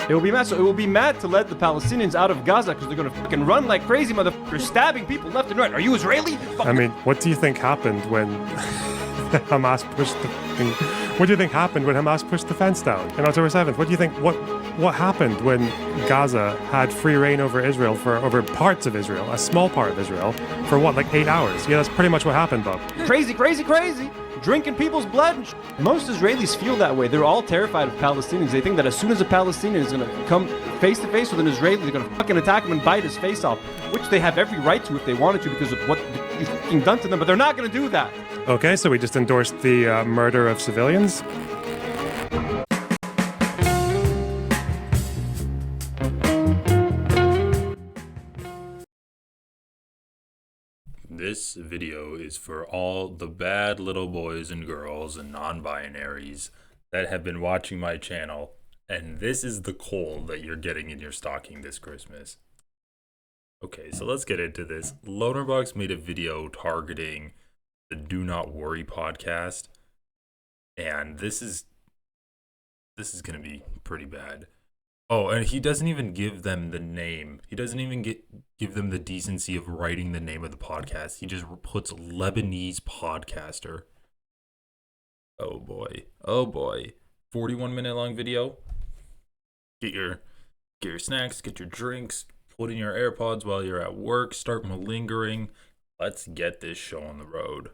It will be mad. So it will be mad to let the Palestinians out of Gaza because they're going to fucking run like crazy motherfuckers, stabbing people left and right. Are you Israeli? I mean, what do you think happened when Hamas pushed the thing? What do you think happened when Hamas pushed the fence down on October 7th? What do you think? What happened when Gaza had free reign over Israel over parts of Israel, a small part of Israel, for what, like 8 hours? Yeah, that's pretty much what happened, Bob. Crazy, crazy, crazy. Drinking people's blood. Most Israelis feel that way. They're all terrified of Palestinians. They think that as soon as a Palestinian is going to come face to face with an Israeli, they're going to fucking attack him and bite his face off, which they have every right to if they wanted to because of what you've fucking done to them, but they're not going to do that. Okay, so we just endorsed the murder of civilians. This video is for all the bad little boys and girls and non-binaries that have been watching my channel, and this is the coal that you're getting in your stocking this Christmas. Okay, so let's get into this. LonerBox made a video targeting the Do Not Worry podcast, and this is gonna be pretty bad. Oh, and he doesn't even give them the name. He doesn't even give them the decency of writing the name of the podcast. He just puts Lebanese podcaster. Oh boy. Oh boy. 41-minute long video. Get your snacks, get your drinks, put in your AirPods while you're at work, start malingering. Let's get this show on the road.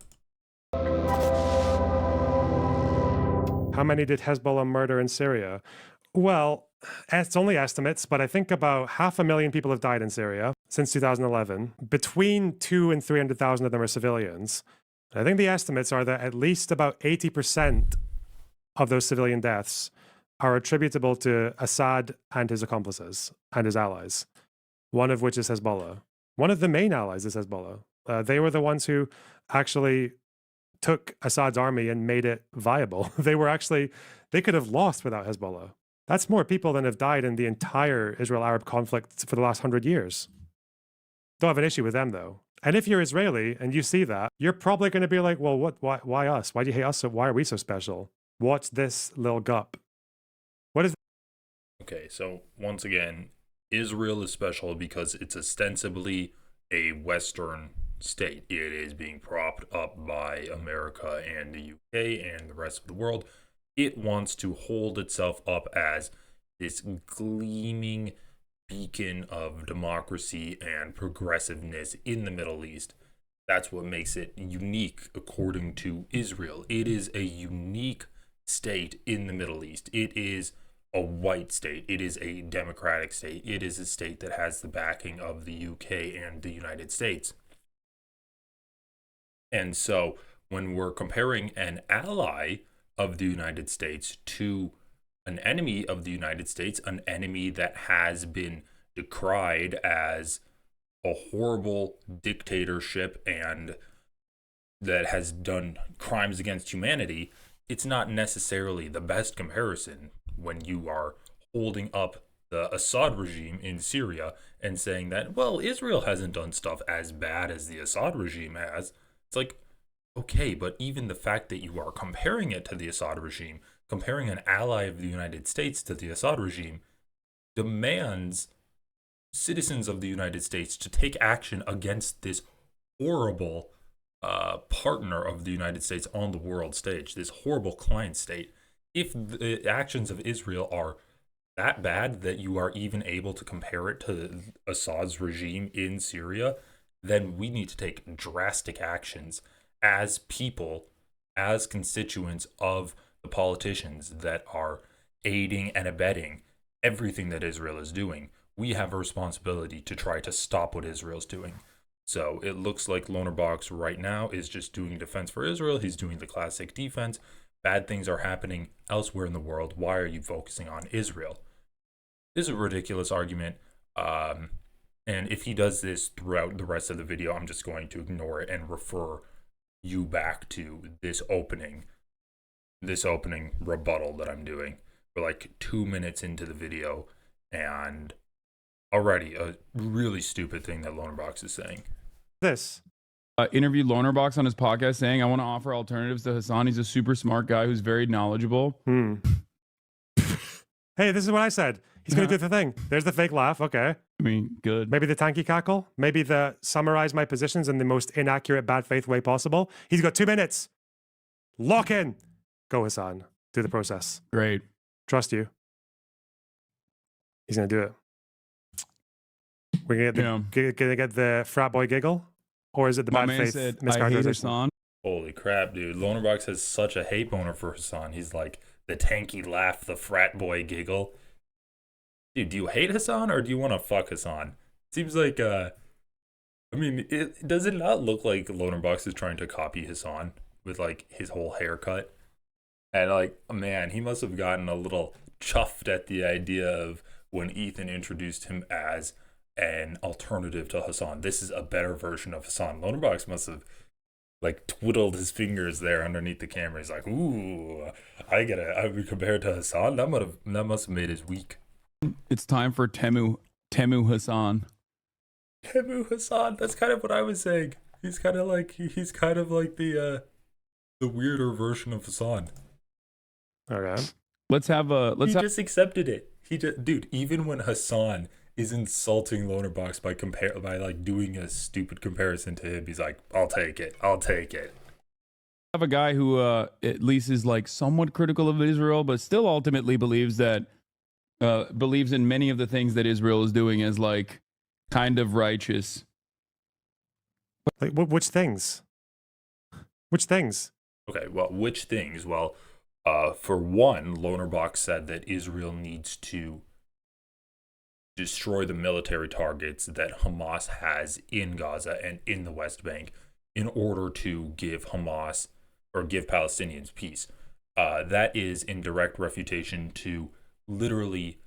How many did Hezbollah murder in Syria? Well, it's only estimates, but I think about 500,000 people have died in Syria since 2011. Between 200,000 and 300,000 of them are civilians. I think the estimates are that at least about 80% of those civilian deaths are attributable to Assad and his accomplices and his allies, one of which is Hezbollah. One of the main allies is Hezbollah. They were the ones who actually took Assad's army and made it viable. They could have lost without Hezbollah. That's more people than have died in the entire Israel-Arab conflict for the last 100 years. Don't have an issue with them, though. And if you're Israeli and you see that, you're probably going to be like, well, why us? Why do you hate us? Why are we so special? What's this little gup? What is... Okay, so once again, Israel is special because it's ostensibly a Western state. It is being propped up by America and the UK and the rest of the world. It wants to hold itself up as this gleaming beacon of democracy and progressiveness in the Middle East. That's what makes it unique, according to Israel. It is a unique state in the Middle East. It is a white state. It is a democratic state. It is a state that has the backing of the UK and the United States. And so when we're comparing an ally of the United States to an enemy of the United States, an enemy that has been decried as a horrible dictatorship and that has done crimes against humanity, it's not necessarily the best comparison when you are holding up the Assad regime in Syria and saying that, well, Israel hasn't done stuff as bad as the Assad regime has. It's like, okay, but even the fact that you are comparing it to the Assad regime, comparing an ally of the United States to the Assad regime, demands citizens of the United States to take action against this horrible partner of the United States on the world stage, this horrible client state. If the actions of Israel are that bad that you are even able to compare it to Assad's regime in Syria, then we need to take drastic actions as people, as constituents of the politicians that are aiding and abetting everything that Israel is doing. We have a responsibility to try to stop what Israel's doing. So it looks like LonerBox right now is just doing defense for Israel. He's doing the classic defense. Bad things are happening elsewhere in the world. Why are you focusing on Israel? This is a ridiculous argument. And if he does this throughout the rest of the video, I'm just going to ignore it and refer you back to this opening rebuttal that I'm doing. We're like 2 minutes into the video and already a really stupid thing that LonerBox is saying. This. Interviewed LonerBox on his podcast saying, I want to offer alternatives to Hasan. He's a super smart guy who's very knowledgeable. Hey, this is what I said. He's going to do the thing. There's the fake laugh. Okay. I mean, good. Maybe the tanky cackle. Maybe the summarize my positions in the most inaccurate, bad faith way possible. He's got 2 minutes. Lock in. Go, Hasan. Do the process. Great. Trust you. He's going to do it. We're going to get the frat boy giggle? Or is it the My bad man faith said, I hate mischaracterization? Hasan. Holy crap, dude. LonerBox has such a hate boner for Hasan. He's like, the tanky laugh, the frat boy giggle. Dude, do you hate Hasan or do you want to fuck Hasan? Seems like, I mean, does it not look like LonerBox is trying to copy Hasan with like his whole haircut? And like, man, he must have gotten a little chuffed at the idea of when Ethan introduced him as an alternative to Hasan. This is a better version of Hasan. LonerBox must have like twiddled his fingers there underneath the camera. He's like, ooh, I would compare it to Hasan. That must have made his week. It's time for Temu Hasan. Temu Hasan. That's kind of what I was saying. He's kind of like the weirder version of Hasan. Okay. He just accepted it. Dude, even when Hasan is insulting LonerBox by like doing a stupid comparison to him, he's like, I'll take it. Have a guy who at least is like somewhat critical of Israel, but still ultimately believes in many of the things that Israel is doing as like kind of righteous. Like, which things? Which things? Okay, well, which things? Well, for one, LonerBox said that Israel needs to destroy the military targets that Hamas has in Gaza and in the West Bank in order to give Hamas or give Palestinians peace. That is in direct refutation to literally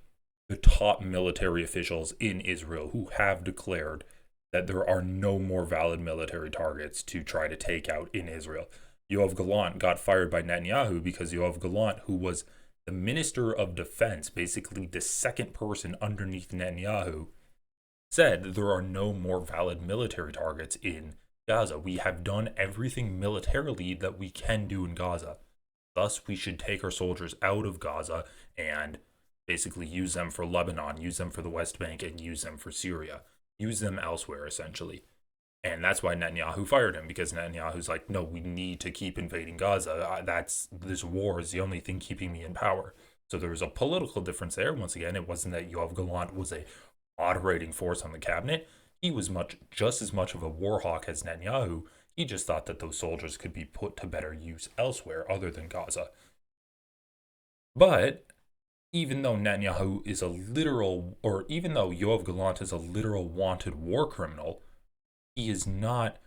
the top military officials in Israel who have declared that there are no more valid military targets to try to take out in Israel. Yoav Gallant got fired by Netanyahu because Yoav Gallant, who was the Minister of Defense, basically the second person underneath Netanyahu, said there are no more valid military targets in Gaza. We have done everything militarily that we can do in Gaza. Thus, we should take our soldiers out of Gaza and basically use them for Lebanon, use them for the West Bank, and use them for Syria. Use them elsewhere, essentially. And that's why Netanyahu fired him, because Netanyahu's like, no, we need to keep invading Gaza. This war is the only thing keeping me in power. So there was a political difference there. Once again, it wasn't that Yoav Gallant was a moderating force on the cabinet. He was just as much of a war hawk as Netanyahu. He just thought that those soldiers could be put to better use elsewhere other than Gaza. But even though Netanyahu is even though Yoav Gallant is a literal wanted war criminal, he is not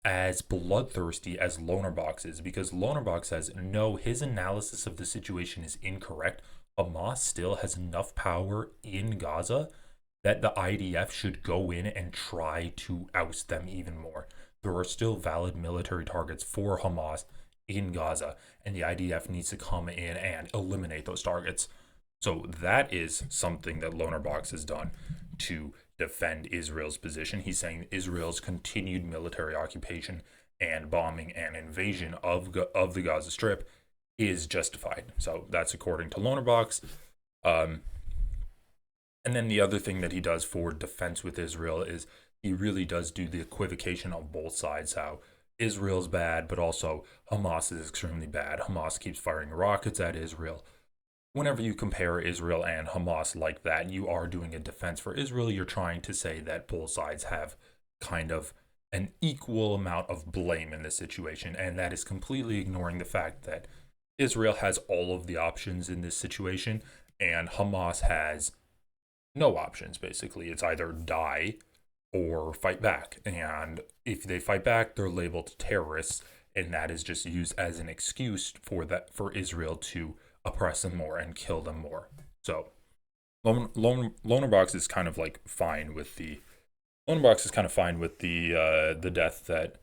as bloodthirsty as LonerBox is, because LonerBox says, no, his analysis of the situation is incorrect. Hamas still has enough power in Gaza that the IDF should go in and try to oust them even more. There are still valid military targets for Hamas in Gaza, and the IDF needs to come in and eliminate those targets. So that is something that LonerBox has done to defend Israel's position. He's saying Israel's continued military occupation and bombing and invasion of the Gaza Strip is justified. So that's according to LonerBox. And then the other thing that he does for defense with Israel is he really does do the equivocation on both sides, how Israel's bad, but also Hamas is extremely bad. Hamas keeps firing rockets at Israel. Whenever you compare Israel and Hamas like that, you are doing a defense for Israel. You're trying to say that both sides have kind of an equal amount of blame in this situation, and that is completely ignoring the fact that Israel has all of the options in this situation, and Hamas has no options, basically. It's either die or fight back, and if they fight back, they're labeled terrorists, and that is just used as an excuse for Israel to oppress them more and kill them more. So LonerBox is kind of like fine with the death that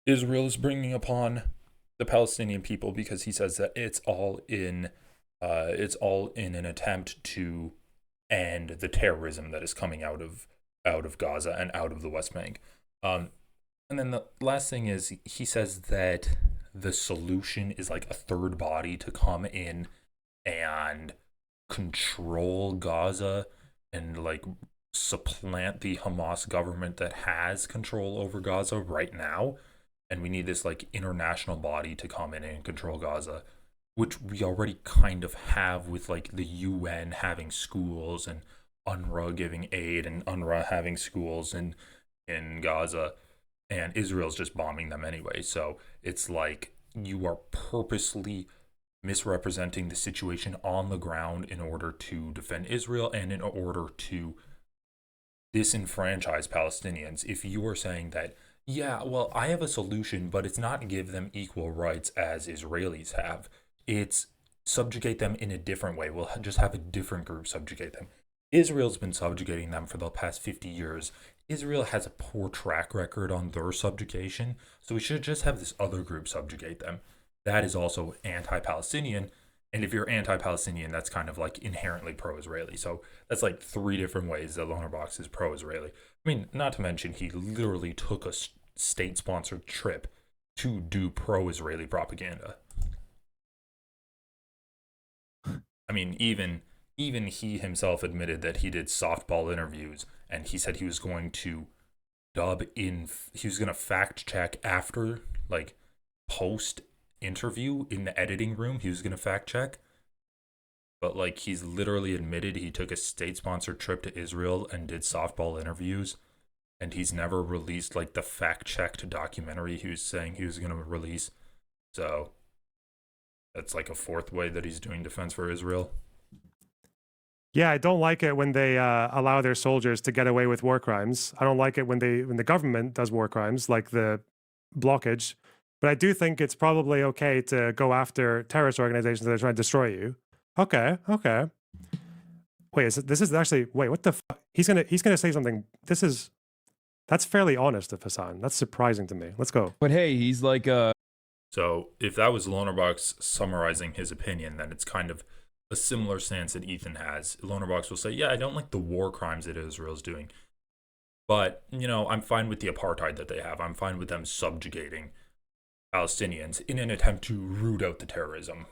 Israel is bringing upon the Palestinian people, because he says that it's all in an attempt to end the terrorism that is coming out of Gaza and out of the West Bank. And then the last thing is he says that the solution is like a third body to come in and control Gaza and like supplant the Hamas government that has control over Gaza right now. And we need this like international body to come in and control Gaza, which we already kind of have with like the UN having schools and UNRWA giving aid and UNRWA having schools in Gaza, and Israel's just bombing them anyway. So it's like you are purposely misrepresenting the situation on the ground in order to defend Israel and in order to disenfranchise Palestinians. If you are saying that, yeah, well, I have a solution, but it's not give them equal rights as Israelis have. It's subjugate them in a different way. We'll just have a different group subjugate them. Israel's been subjugating them for the past 50 years. Israel has a poor track record on their subjugation, so we should just have this other group subjugate them. That is also anti-Palestinian, and if you're anti-Palestinian, that's kind of like inherently pro-Israeli. So that's like 3 different ways that LonerBox is pro-Israeli. I mean, not to mention he literally took a state-sponsored trip to do pro-Israeli propaganda. I mean, even he himself admitted that he did softball interviews, and he said he was going to he was going to fact check after, like, post interview in the editing room. He was going to fact check, but like he's literally admitted he took a state-sponsored trip to Israel and did softball interviews, and he's never released like the fact-checked documentary he was saying he was going to release. So that's like a 4th way that he's doing defense for Israel. Yeah, I don't like it when they allow their soldiers to get away with war crimes. I don't like it when the government does war crimes, like the blockage. But I do think it's probably okay to go after terrorist organizations that are trying to destroy you. Okay. Wait, this is actually, wait, what the fuck? He's gonna say something. That's fairly honest of Hasan. That's surprising to me. Let's go. But hey, he's like So if that was LonerBox summarizing his opinion, then it's kind of a similar stance that Ethan has. LonerBox will say, yeah, I don't like the war crimes that Israel's doing, but, you know, I'm fine with the apartheid that they have. I'm fine with them subjugating Palestinians in an attempt to root out the terrorism,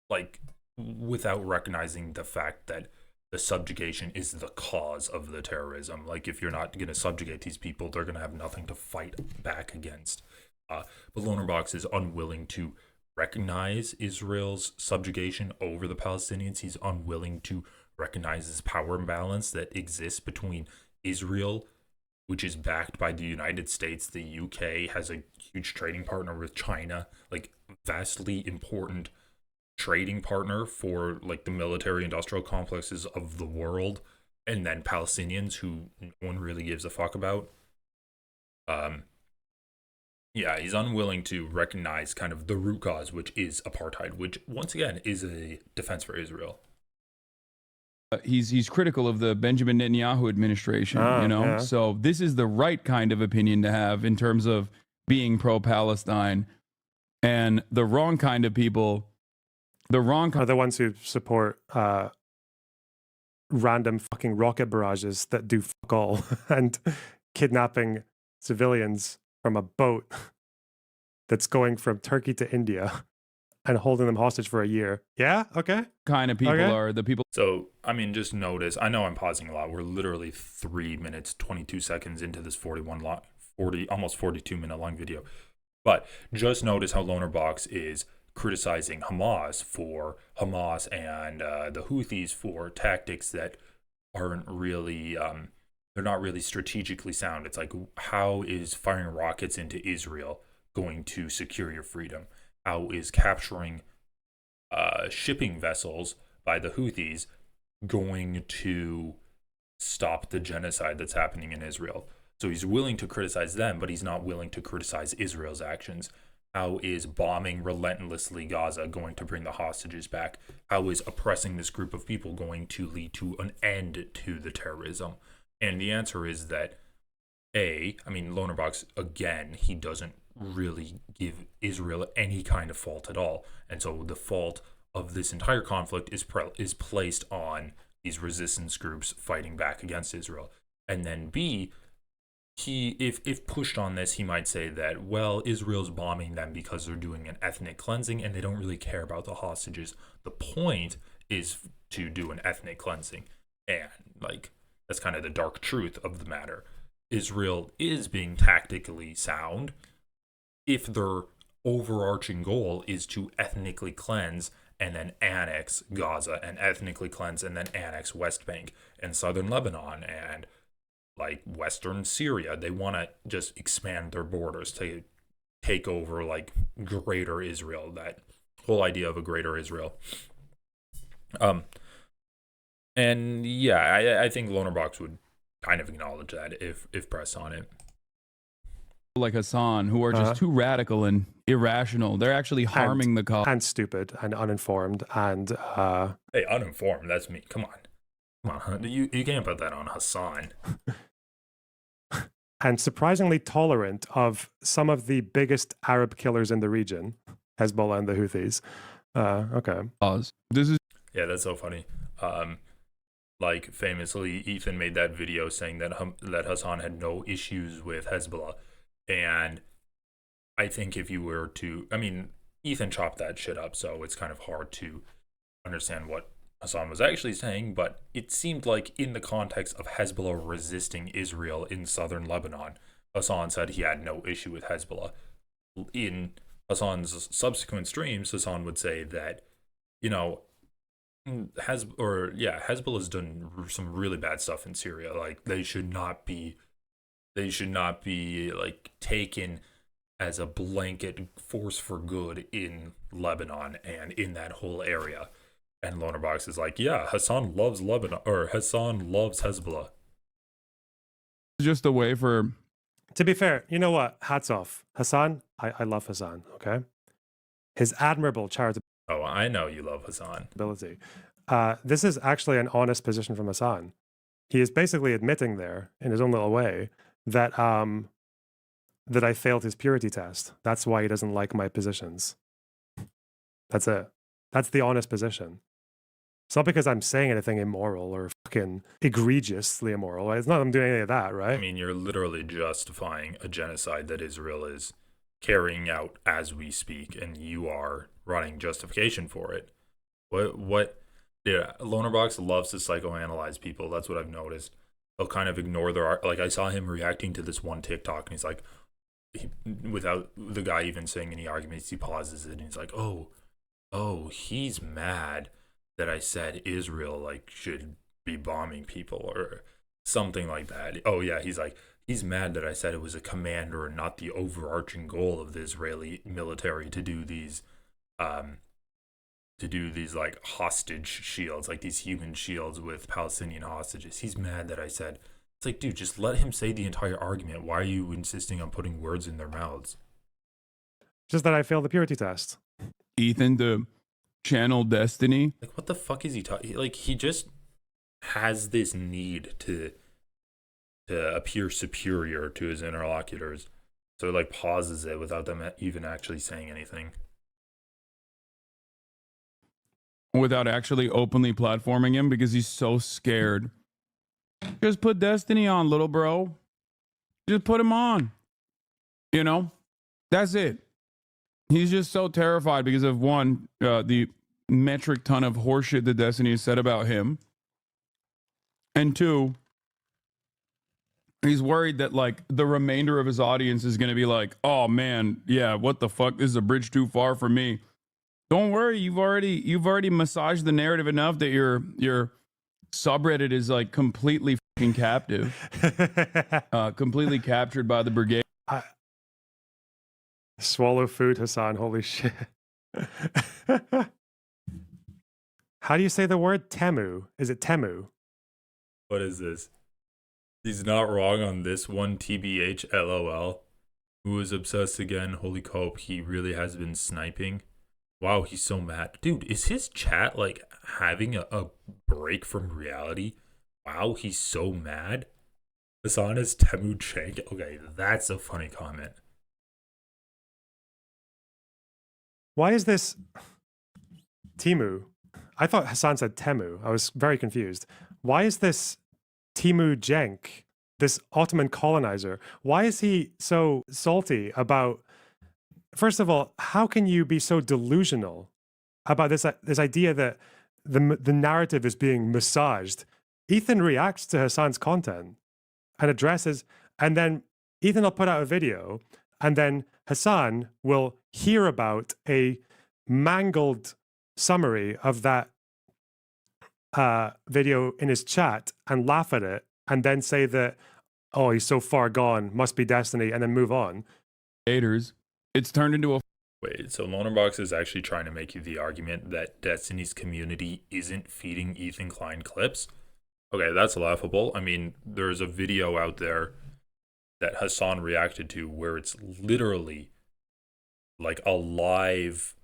like, without recognizing the fact that the subjugation is the cause of the terrorism. Like, if you're not going to subjugate these people, they're going to have nothing to fight back against. But LonerBox is unwilling to recognize Israel's subjugation over the Palestinians. He's unwilling to recognize this power imbalance that exists between Israel, which is backed by the United States. The UK has a huge trading partner with China, like vastly important trading partner for like the military industrial complexes of the world, and then Palestinians who no one really gives a fuck about. Yeah, he's unwilling to recognize kind of the root cause, which is apartheid, which once again is a defense for Israel. he's critical of the Benjamin Netanyahu administration, you know? Yeah. So this is the right kind of opinion to have in terms of being pro-Palestine, and the wrong kind of people, are the ones who support random fucking rocket barrages that do fuck all and kidnapping civilians from a boat that's going from Turkey to India and holding them hostage for a year. Yeah, okay. kind of people Okay. are the people. So, I mean, just notice, I know I'm pausing a lot. We're literally 3 minutes, 22 seconds into this almost 42 minute long video. But just notice how LonerBox is criticizing Hamas and the Houthis for tactics that aren't really, they're not really strategically sound. It's like, how is firing rockets into Israel going to secure your freedom? How is capturing shipping vessels by the Houthis going to stop the genocide that's happening in Israel? So he's willing to criticize them, but he's not willing to criticize Israel's actions. How is bombing relentlessly Gaza going to bring the hostages back? How is oppressing this group of people going to lead to an end to the terrorism? And the answer is that, LonerBox, again, he doesn't really give Israel any kind of fault at all. And so the fault of this entire conflict is placed on these resistance groups fighting back against Israel. And then B, if pushed on this, he might say that, well, Israel's bombing them because they're doing an ethnic cleansing and they don't really care about the hostages. The point is to do an ethnic cleansing. And like, that's kind of the dark truth of the matter. Israel is being tactically sound if their overarching goal is to ethnically cleanse and then annex Gaza, and ethnically cleanse and then annex West Bank and southern Lebanon and like western Syria. They want to just expand their borders to take over like greater Israel, that whole idea of a greater Israel. And yeah, I think LonerBox would kind of acknowledge that if pressed on it. Like Hasan, who are just too radical and irrational. They're actually harming the cause. And stupid and uninformed and Hey, uninformed, that's me. Come on, you can't put that on Hasan. and surprisingly tolerant of some of the biggest Arab killers in the region, Hezbollah and the Houthis. Okay. This is Yeah, that's so funny. Like famously, Ethan made that video saying that that Hasan had no issues with Hezbollah, and I think if you were to, I mean, Ethan chopped that shit up, so it's kind of hard to understand what Hasan was actually saying, but it seemed like in the context of Hezbollah resisting Israel in southern Lebanon, Hasan said he had no issue with Hezbollah. In Hasan's subsequent streams, Hasan would say that, you know, Hezbollah has done some really bad stuff in Syria. Like they should not be like taken as a blanket force for good in Lebanon and in that whole area. And LonerBox is like, yeah, Hasan loves Lebanon, or Hasan loves Hezbollah. just a way for. To be fair, you know what? Hats off. Hasan, I love Hasan, okay? His admirable charitability. Oh, I know you love Hasan. This is actually an honest position from Hasan. He is basically admitting there, in his own little way, that that I failed his purity test. That's why he doesn't like my positions. That's it. That's the honest position. It's not because I'm saying anything immoral or fucking egregiously immoral. It's not that I'm doing any of that, right? I mean, you're literally justifying a genocide that Israel is carrying out as we speak, and you are running justification for it. What? Yeah, LonerBox loves to psychoanalyze people. That's what I've noticed. They'll kind of ignore their, like, I saw him reacting to this one TikTok, and he's like, without the guy even saying any arguments, he pauses it, and he's like, oh, he's mad that I said Israel like should be bombing people or something like that. Oh yeah, he's mad that I said it was a commander and not the overarching goal of the Israeli military to do these like hostage shields, like these human shields with Palestinian hostages. He's mad that I said, it's like, dude, just let him say the entire argument. Why are you insisting on putting words in their mouths? Just that I failed the purity test. Ethan to channel destiny. Like, what the fuck is he talking? Like, he just has this need to appear superior to his interlocutors, so he like pauses it without them even actually saying anything, Without actually openly platforming him because he's so scared. Just put destiny on, little bro. Just put him on. You know? That's it. He's just so terrified because of one, the metric ton of horseshit that Destiny has said about him. And two, he's worried that like the remainder of his audience is going to be like, oh man, yeah, what the fuck? This is a bridge too far for me. Don't worry, you've already massaged the narrative enough that your subreddit is like completely fucking captive. Completely captured by the brigade. Swallow food, Hasan. Holy shit. How do you say the word Temu? Is it Temu? What is this? He's not wrong on this one, TBH LOL. Who is obsessed again? Holy cope, he really has been sniping. Wow, he's so mad. Dude, is his chat like having a break from reality? Wow, he's so mad. Hasan is Temu Chank. Okay, that's a funny comment. Why is this Timu? I thought Hasan said Temu. I was very confused. Why is this Timu Cenk, this Ottoman colonizer? Why is he so salty about... First of all, how can you be so delusional about this idea that the narrative is being massaged, Ethan reacts to Hasan's content and addresses, and then Ethan will put out a video, and then Hasan will hear about a mangled summary of that video in his chat and laugh at it, and then say that, oh, he's so far gone, must be destiny, and then move on. Haters. It's turned into a Wait, so LonerBox is actually trying to make you the argument that Destiny's community isn't feeding Ethan Klein clips? Okay, that's laughable. I mean, there's a video out there that Hasan reacted to where it's literally like a live,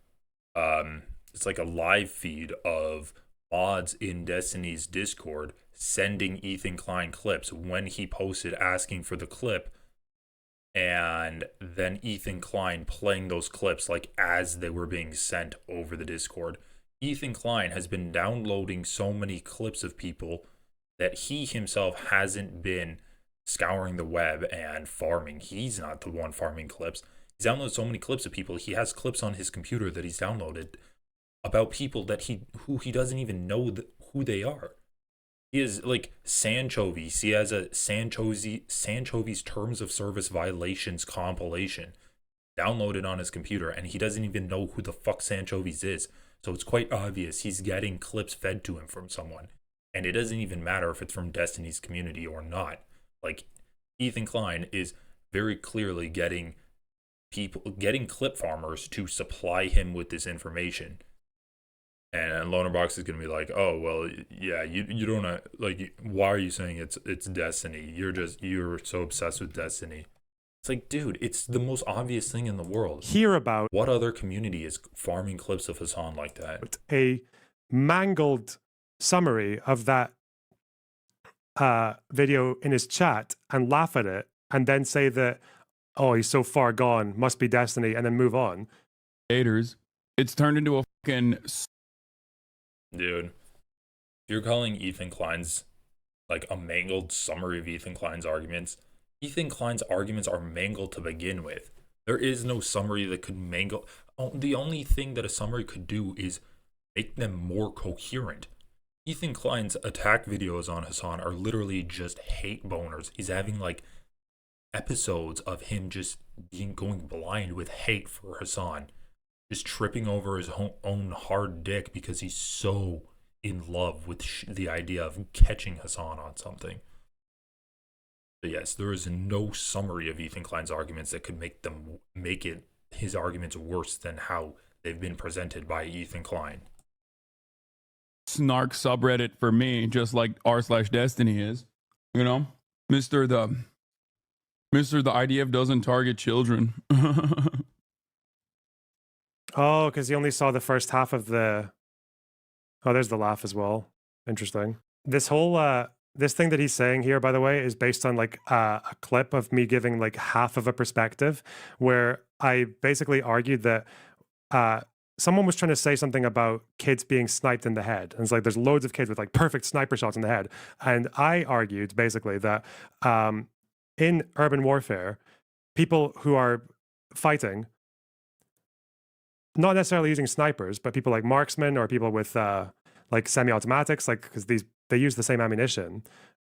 it's like a live feed of mods in Destiny's Discord sending Ethan Klein clips when he posted asking for the clip, and then Ethan Klein playing those clips like as they were being sent over the Discord. Ethan Klein has been downloading so many clips of people that he himself hasn't been scouring the web and farming. He's not the one farming clips. He's downloaded so many clips of people. He has clips on his computer that he's downloaded about people that who he doesn't even know who they are. He is like Sanchovies. He has a Sanchovies Terms of Service Violations compilation downloaded on his computer, and he doesn't even know who the fuck Sanchovies is. So it's quite obvious he's getting clips fed to him from someone. And it doesn't even matter if it's from Destiny's community or not. Like, Ethan Klein is very clearly getting clip farmers to supply him with this information. And LonerBox is going to be like, oh, well, yeah, you don't, like, why are you saying it's Destiny? You're so obsessed with Destiny. It's like, dude, it's the most obvious thing in the world. Hear about what other community is farming clips of Hasan like that? A mangled summary of that video in his chat and laugh at it, and then say that, oh, he's so far gone, must be destiny, and then move on. haters. It's turned into a fucking Dude, you're calling Ethan Klein's like a mangled summary of Ethan Klein's arguments. Ethan Klein's arguments are mangled to begin with. There is no summary that could mangle. The only thing that a summary could do is make them more coherent. Ethan Klein's attack videos on Hasan are literally just hate boners. He's having like episodes of him just going blind with hate for Hasan. Just tripping over his own hard dick because he's so in love with the idea of catching Hasan on something. But yes, there is no summary of Ethan Klein's arguments that could make his arguments worse than how they've been presented by Ethan Klein. snark subreddit for me, just like r/destiny is. You know, Mr. The IDF doesn't target children. Oh, because he only saw the first half of the... Oh, there's the laugh as well. Interesting. This whole, this thing that he's saying here, by the way, is based on like a clip of me giving like half of a perspective where I basically argued that someone was trying to say something about kids being sniped in the head. And it's like, there's loads of kids with like perfect sniper shots in the head. And I argued basically that in urban warfare, people who are fighting, not necessarily using snipers, but people like marksmen or people with like semi-automatics, like because they use the same ammunition.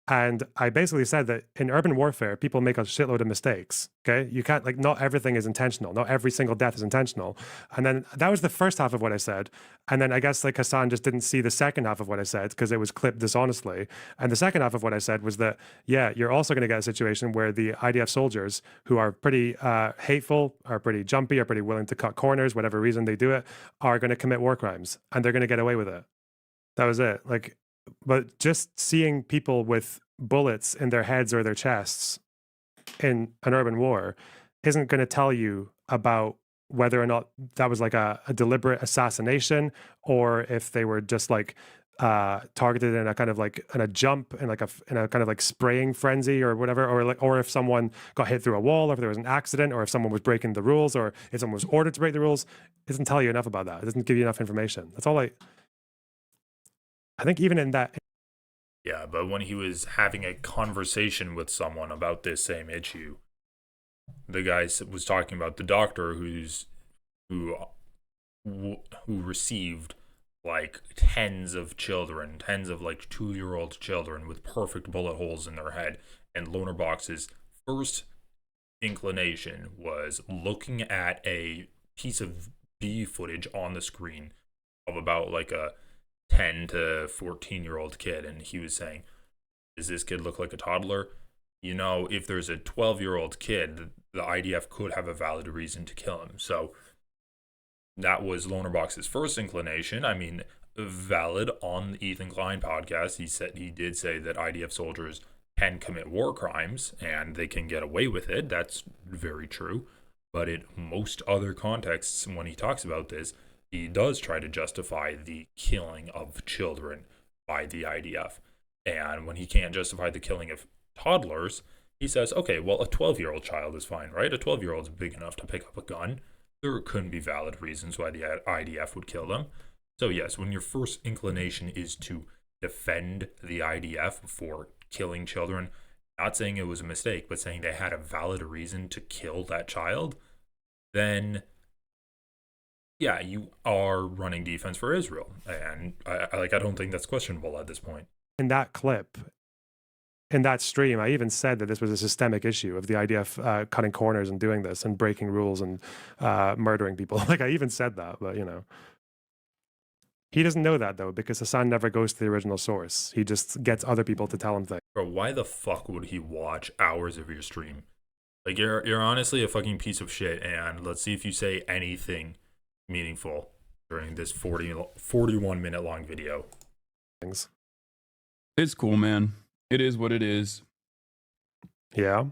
And I basically said that in urban warfare, people make a shitload of mistakes. Okay, you can't like not everything is intentional. Not every single death is intentional. And then that was the first half of what I said. And then I guess like Hasan just didn't see the second half of what I said because it was clipped dishonestly. And the second half of what I said was that yeah, you're also going to get a situation where the IDF soldiers who are pretty hateful, are pretty jumpy, are pretty willing to cut corners, whatever reason they do it, are going to commit war crimes, and they're going to get away with it. That was it. Like. But just seeing people with bullets in their heads or their chests in an urban war isn't going to tell you about whether or not that was like a deliberate assassination or if they were just like targeted in a kind of like in a jump in a kind of like spraying frenzy or whatever, or if someone got hit through a wall, or if there was an accident, or if someone was breaking the rules, or if someone was ordered to break the rules. It doesn't tell you enough about that. It doesn't give you enough information. That's all I think even in that... Yeah, but when he was having a conversation with someone about this same issue, the guy was talking about the doctor who received like tens of children, tens of like 2-year-old children with perfect bullet holes in their head. And LonerBox's first inclination was looking at a piece of B footage on the screen of about like a 10 to 14-year-old kid. And he was saying, does this kid look like a toddler? You know, if there's a 12-year-old kid, the IDF could have a valid reason to kill him. So that was LonerBox's first inclination. I mean, valid. On the Ethan Klein podcast, he did say that IDF soldiers can commit war crimes and they can get away with it. That's very true. But in most other contexts, when he talks about this, he does try to justify the killing of children by the IDF. And when he can't justify the killing of toddlers, he says, okay, well, a 12-year-old child is fine, right? A 12-year-old's big enough to pick up a gun. There couldn't be valid reasons why the IDF would kill them. So yes, when your first inclination is to defend the IDF for killing children, not saying it was a mistake, but saying they had a valid reason to kill that child, then yeah, you are running defense for Israel. And I don't think that's questionable at this point. In that clip, in that stream, I even said that this was a systemic issue of the IDF cutting corners and doing this and breaking rules and murdering people. Like, I even said that, but you know. He doesn't know that, though, because Hasan never goes to the original source. He just gets other people to tell him things. Bro, why the fuck would he watch hours of your stream? Like, you're honestly a fucking piece of shit, and let's see if you say anything meaningful during this 41-minute long video. Things. It's cool, man. It is what it is. Yeah.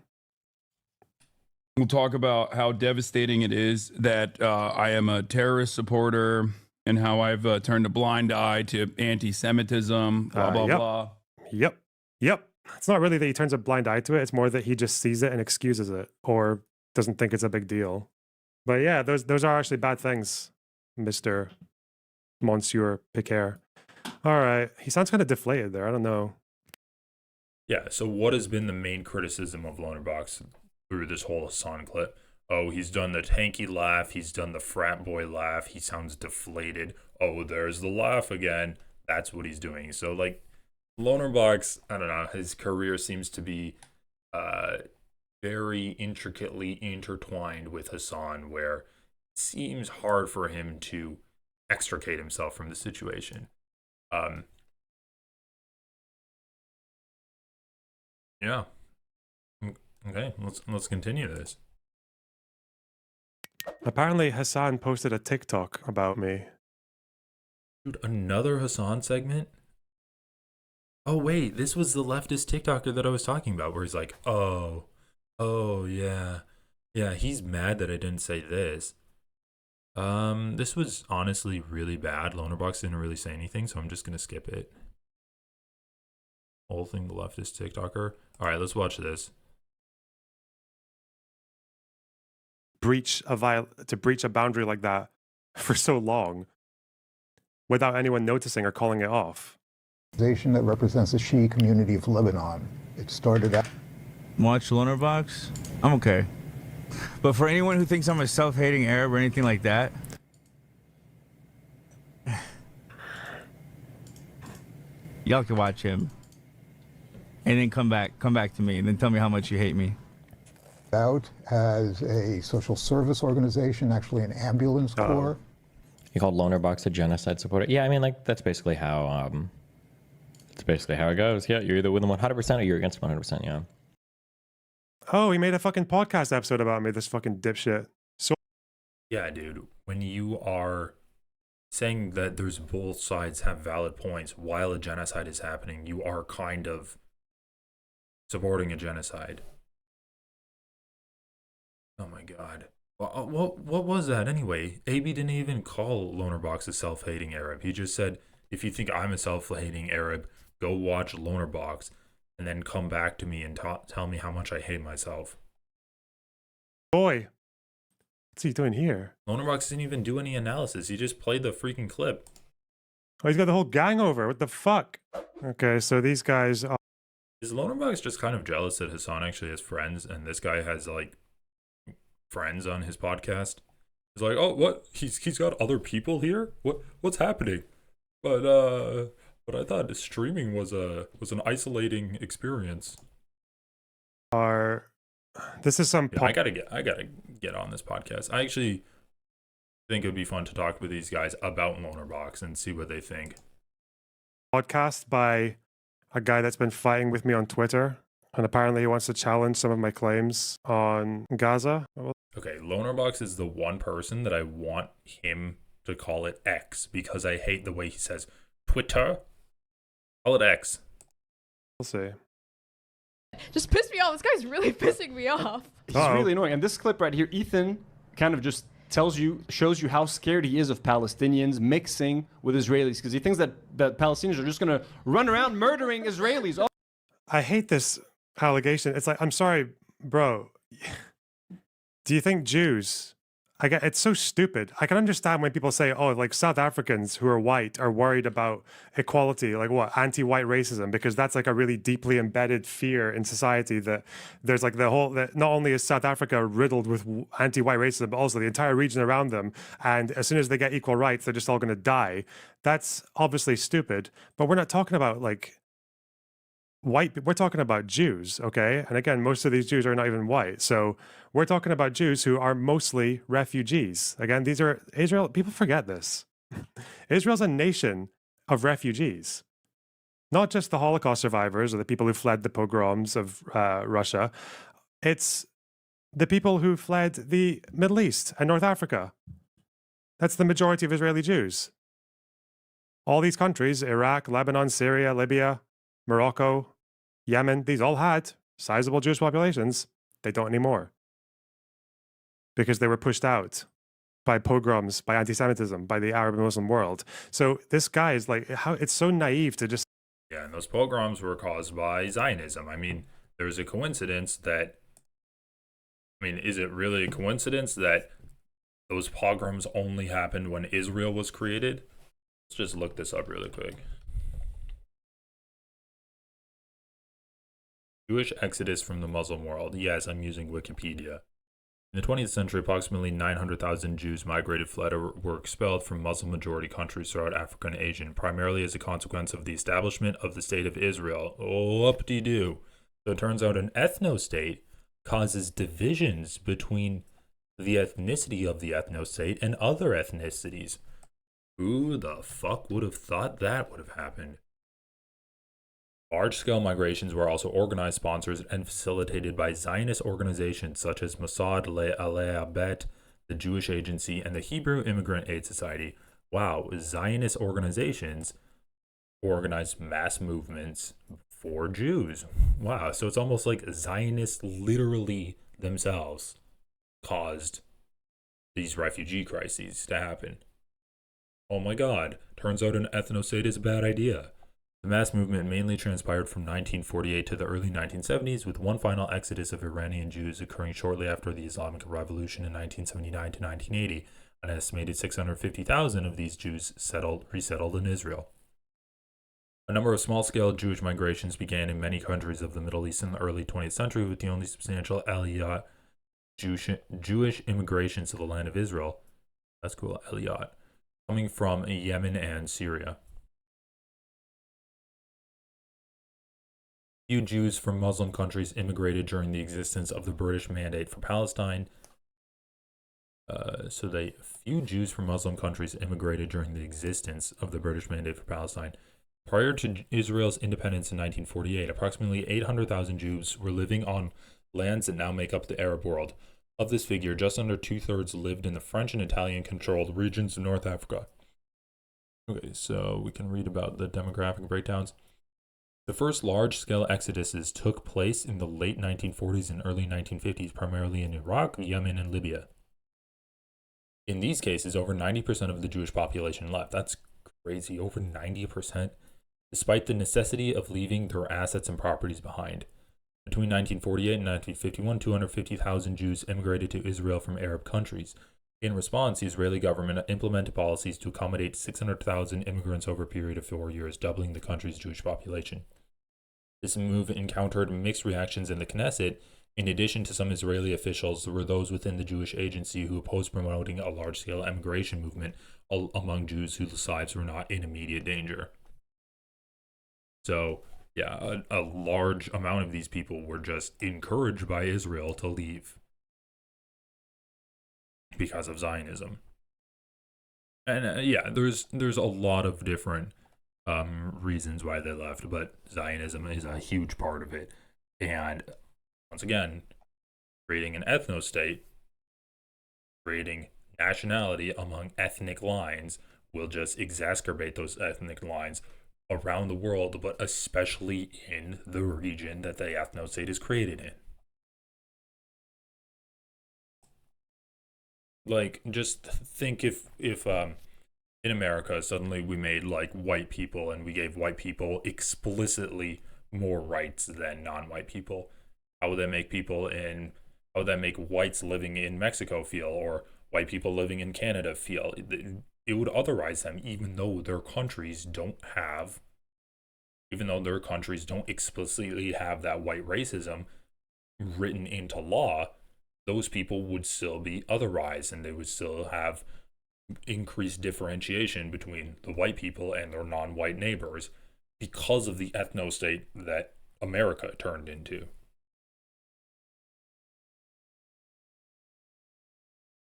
We'll talk about how devastating it is that I am a terrorist supporter and how I've turned a blind eye to anti-Semitism, blah, blah, yep. blah. Yep. It's not really that he turns a blind eye to it. It's more that he just sees it and excuses it or doesn't think it's a big deal. But yeah, those are actually bad things, Mr. Monsieur Picard. All right. He sounds kind of deflated there. I don't know. Yeah, so what has been the main criticism of LonerBox through this whole Hasan clip? Oh, he's done the tanky laugh. He's done the frat boy laugh. He sounds deflated. Oh, there's the laugh again. That's what he's doing. So, like, LonerBox, I don't know, his career seems to be very intricately intertwined with Hasan, where it seems hard for him to extricate himself from the situation. Yeah. Okay, let's continue this. Apparently, Hasan posted a TikTok about me. Dude, another Hasan segment? Oh, wait, this was the leftist TikToker that I was talking about, where he's like, oh, yeah. Yeah, he's mad that I didn't say this. This was honestly really bad. LonerBox didn't really say anything, so I'm just going to skip it. Whole thing, the leftist TikToker. All right, let's watch this. To breach a boundary like that for so long without anyone noticing or calling it off. That represents the Shi'i community of Lebanon. It started out. Watch LonerBox? I'm okay. But for anyone who thinks I'm a self-hating Arab or anything like that, y'all can watch him. And then come back to me and then tell me how much you hate me. Out as a social service organization, actually an ambulance corps. You called LonerBox a genocide supporter? Yeah, I mean, like, that's basically how it goes. Yeah, you're either with them 100% or you're against 100%, yeah. Oh, he made a fucking podcast episode about me, this fucking dipshit. So yeah, dude, when you are saying that there's both sides have valid points while a genocide is happening, you are kind of supporting a genocide. Oh my god. What was that anyway? AB didn't even call LonerBox a self-hating Arab. He just said, if you think I'm a self-hating Arab, go watch LonerBox and then come back to me and tell me how much I hate myself. boy, what's he doing here? LonerBox didn't even do any analysis. He just played the freaking clip. Oh, he's got the whole gang over. What the fuck? Okay, so these guys are... Is LonerBox just kind of jealous that Hasan actually has friends and this guy has, like, friends on his podcast? He's like, oh, what? He's got other people here? What's happening? But I thought streaming was an isolating experience. This is some Yeah, I gotta get on this podcast. I actually think it would be fun to talk with these guys about LonerBox and see what they think. podcast by a guy that's been fighting with me on Twitter, and apparently he wants to challenge some of my claims on Gaza. Okay, LonerBox is the one person that I want him to call it X because I hate the way he says Twitter. Call it X. We'll see. Just pissed me off. This guy's really pissing me off. He's really annoying. And this clip right here, Ethan kind of just shows you how scared he is of Palestinians mixing with Israelis, because he thinks that Palestinians are just going to run around murdering Israelis. Oh. I hate this allegation. It's like, I'm sorry, bro. Do you think Jews... it's so stupid. I can understand when people say, oh, like South Africans who are white are worried about equality, like what, anti-white racism, because that's like a really deeply embedded fear in society that there's like that not only is South Africa riddled with anti-white racism, but also the entire region around them. And as soon as they get equal rights, they're just all going to die. That's obviously stupid. But we're not talking about like we're talking about Jews, okay? And again, most of these Jews are not even white. So we're talking about Jews who are mostly refugees. Again, these are Israel. People forget this. Israel's a nation of refugees, not just the Holocaust survivors or the people who fled the pogroms of Russia. It's the people who fled the Middle East and North Africa. That's the majority of Israeli Jews. All these countries, Iraq, Lebanon, Syria, Libya, Morocco, Yemen, these all had sizable Jewish populations. They don't anymore because they were pushed out by pogroms, by anti-Semitism, by the Arab and Muslim world. So this guy is like, how it's so naive to just... Yeah, and those pogroms were caused by Zionism. I mean, there's a coincidence that... I mean, is it really a coincidence that those pogroms only happened when Israel was created? Let's just look this up really quick. Jewish exodus from the Muslim world. Yes, I'm using Wikipedia. In the 20th century, approximately 900,000 Jews migrated, fled, or were expelled from Muslim-majority countries throughout Africa and Asia, primarily as a consequence of the establishment of the State of Israel. Whoop-de-doo. So it turns out an ethno-state causes divisions between the ethnicity of the ethno-state and other ethnicities. Who the fuck would have thought that would have happened? Large-scale migrations were also organized, sponsored, and facilitated by Zionist organizations such as Mossad Bet, the Jewish Agency, and the Hebrew Immigrant Aid Society. Wow, Zionist organizations organized mass movements for Jews. Wow, so it's almost like Zionists literally themselves caused these refugee crises to happen. Oh my god, turns out an ethno-state is a bad idea. The mass movement mainly transpired from 1948 to the early 1970s, with one final exodus of Iranian Jews occurring shortly after the Islamic Revolution in 1979 to 1980. An estimated 650,000 of these Jews resettled in Israel. A number of small-scale Jewish migrations began in many countries of the Middle East in the early 20th century, with the only substantial Aliyah Jewish immigration to the land of Israel. That's cool, Aliyah. Coming from Yemen and Syria. Few Jews from Muslim countries immigrated during the existence of the British Mandate for Palestine. Few Jews from Muslim countries immigrated during the existence of the British Mandate for Palestine. Prior to Israel's independence in 1948, approximately 800,000 Jews were living on lands that now make up the Arab world. Of this figure, just under two-thirds lived in the French and Italian-controlled regions of North Africa. Okay, so we can read about the demographic breakdowns. The first large-scale exoduses took place in the late 1940s and early 1950s, primarily in Iraq, Yemen, and Libya. In these cases, over 90% of the Jewish population left. That's crazy, over 90%, despite the necessity of leaving their assets and properties behind. Between 1948 and 1951, 250,000 Jews immigrated to Israel from Arab countries. In response, the Israeli government implemented policies to accommodate 600,000 immigrants over a period of 4 years, doubling the country's Jewish population. This move encountered mixed reactions in the Knesset, In addition to some Israeli officials, there were those within the Jewish agency who opposed promoting a large-scale emigration movement among Jews whose lives were not in immediate danger. So, yeah, a large amount of these people were just encouraged by Israel to leave because of Zionism. And yeah, there's a lot of different reasons why they left, but Zionism is a huge part of it. And once again, creating an ethno-state, creating nationality among ethnic lines will just exacerbate those ethnic lines around the world, but especially in the region that the ethno-state is created in. Like, just think if in America suddenly we made like white people and we gave white people explicitly more rights than non-white people, how would that make how would that make whites living in Mexico feel, or white people living in Canada feel? It would otherize them, even though their countries don't explicitly have that white racism written into law. Those people would still be otherized, and they would still have increased differentiation between the white people and their non-white neighbors because of the ethno-state that America turned into.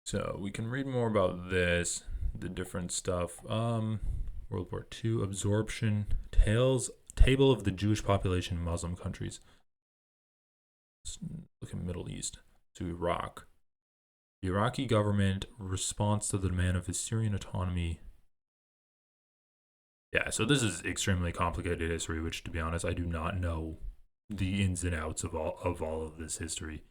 So we can read more about this, the different stuff. World War II, absorption, table of the Jewish population in Muslim countries. Let's look at Middle East, to Iraq. The Iraqi government response to the demand of Syrian autonomy. Yeah, so this is extremely complicated history, which, to be honest, I do not know the ins and outs of all of this history.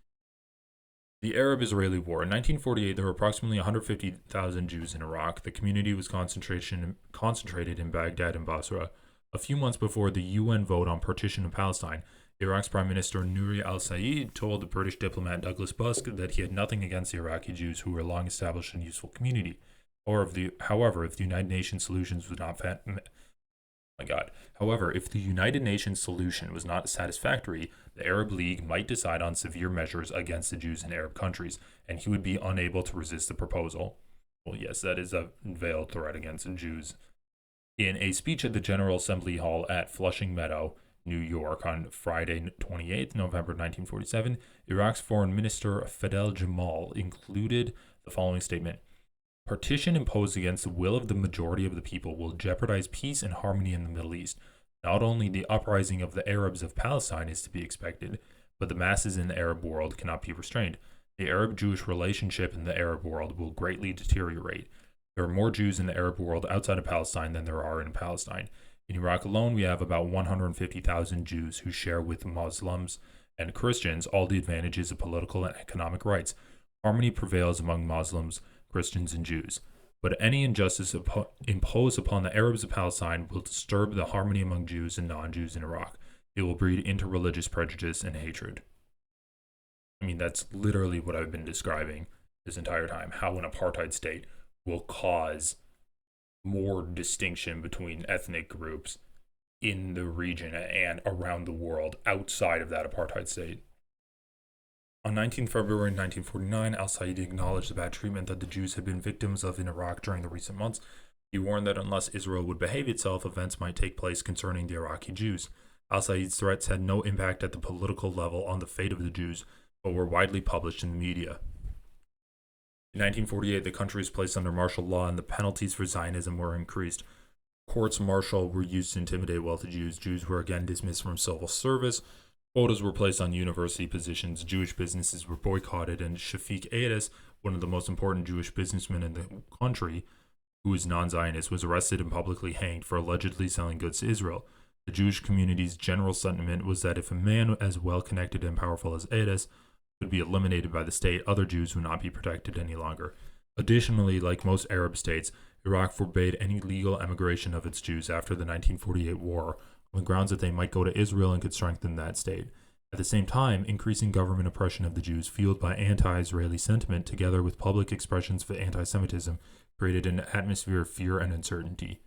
The Arab-Israeli War. In 1948, there were approximately 150,000 Jews in Iraq. The community was concentrated in Baghdad and Basra. A few months before the UN vote on partition of Palestine, Iraq's Prime Minister Nouri al-Said told the British diplomat Douglas Busk that he had nothing against the Iraqi Jews, who were a long-established and useful community. However, if the United Nations solution was not if the United Nations solution was not satisfactory, the Arab League might decide on severe measures against the Jews in Arab countries, and he would be unable to resist the proposal. Well, yes, that is a veiled threat against the Jews. In a speech at the General Assembly Hall at Flushing Meadow, New York, on Friday, 28th November 1947, Iraq's Foreign Minister Fidel Jamal included the following statement: "Partition imposed against the will of the majority of the people will jeopardize peace and harmony in the Middle East. Not only the uprising of the Arabs of Palestine is to be expected, but the masses in the Arab world cannot be restrained. The Arab-Jewish relationship in the Arab world will greatly deteriorate. There are more Jews in the Arab world outside of Palestine than there are in Palestine. In Iraq alone, we have about 150,000 Jews who share with Muslims and Christians all the advantages of political and economic rights. Harmony prevails among Muslims, Christians, and Jews. But any injustice imposed upon the Arabs of Palestine will disturb the harmony among Jews and non-Jews in Iraq. It will breed interreligious prejudice and hatred." I mean, that's literally what I've been describing this entire time, how an apartheid state will cause more distinction between ethnic groups in the region and around the world outside of that apartheid state. On 19 February 1949, al-Said acknowledged the bad treatment that the Jews had been victims of in Iraq during the recent months. He warned that unless Israel would behave itself, events might take place concerning the Iraqi Jews. Al-Said's threats had no impact at the political level on the fate of the Jews, but were widely published in the media. In 1948, the country was placed under martial law, and the penalties for Zionism were increased. Courts martial were used to intimidate wealthy Jews. Jews were again dismissed from civil service. Quotas were placed on university positions. Jewish businesses were boycotted, and Shafiq Adas, one of the most important Jewish businessmen in the country, who was non-Zionist, was arrested and publicly hanged for allegedly selling goods to Israel. The Jewish community's general sentiment was that if a man as well-connected and powerful as Adas could be eliminated by the state, other Jews would not be protected any longer. Additionally, like most Arab states, Iraq forbade any legal emigration of its Jews after the 1948 war, on the grounds that they might go to Israel and could strengthen that state. At the same time, increasing government oppression of the Jews, fueled by anti-Israeli sentiment, together with public expressions of anti-Semitism, created an atmosphere of fear and uncertainty.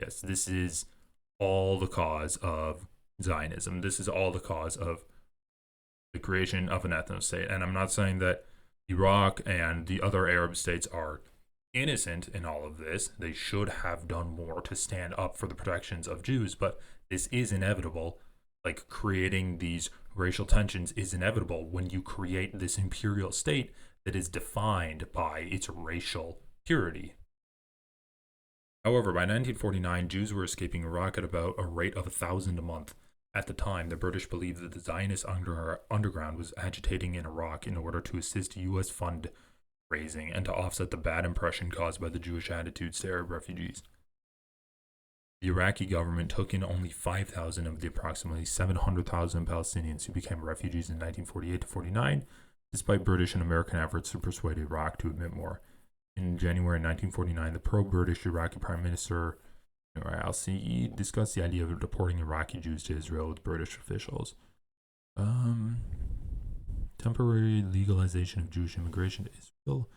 Yes, this is all the cause of Zionism. This is all the cause of the creation of an ethno-state. And I'm not saying that Iraq and the other Arab states are innocent in all of this. They should have done more to stand up for the protections of Jews, but this is inevitable. Like, creating these racial tensions is inevitable when you create this imperial state that is defined by its racial purity. However, by 1949, Jews were escaping Iraq at about a rate of 1,000 a month. At the time, the British believed that the Zionist underground was agitating in Iraq in order to assist U.S. fundraising and to offset the bad impression caused by the Jewish attitudes to Arab refugees. The Iraqi government took in only 5,000 of the approximately 700,000 Palestinians who became refugees in 1948 to 49, despite British and American efforts to persuade Iraq to admit more. In January 1949, the pro-British Iraqi Prime Minister Al-Sisi discussed the idea of deporting Iraqi Jews to Israel with British officials. Temporary legalization of Jewish immigration to Israel.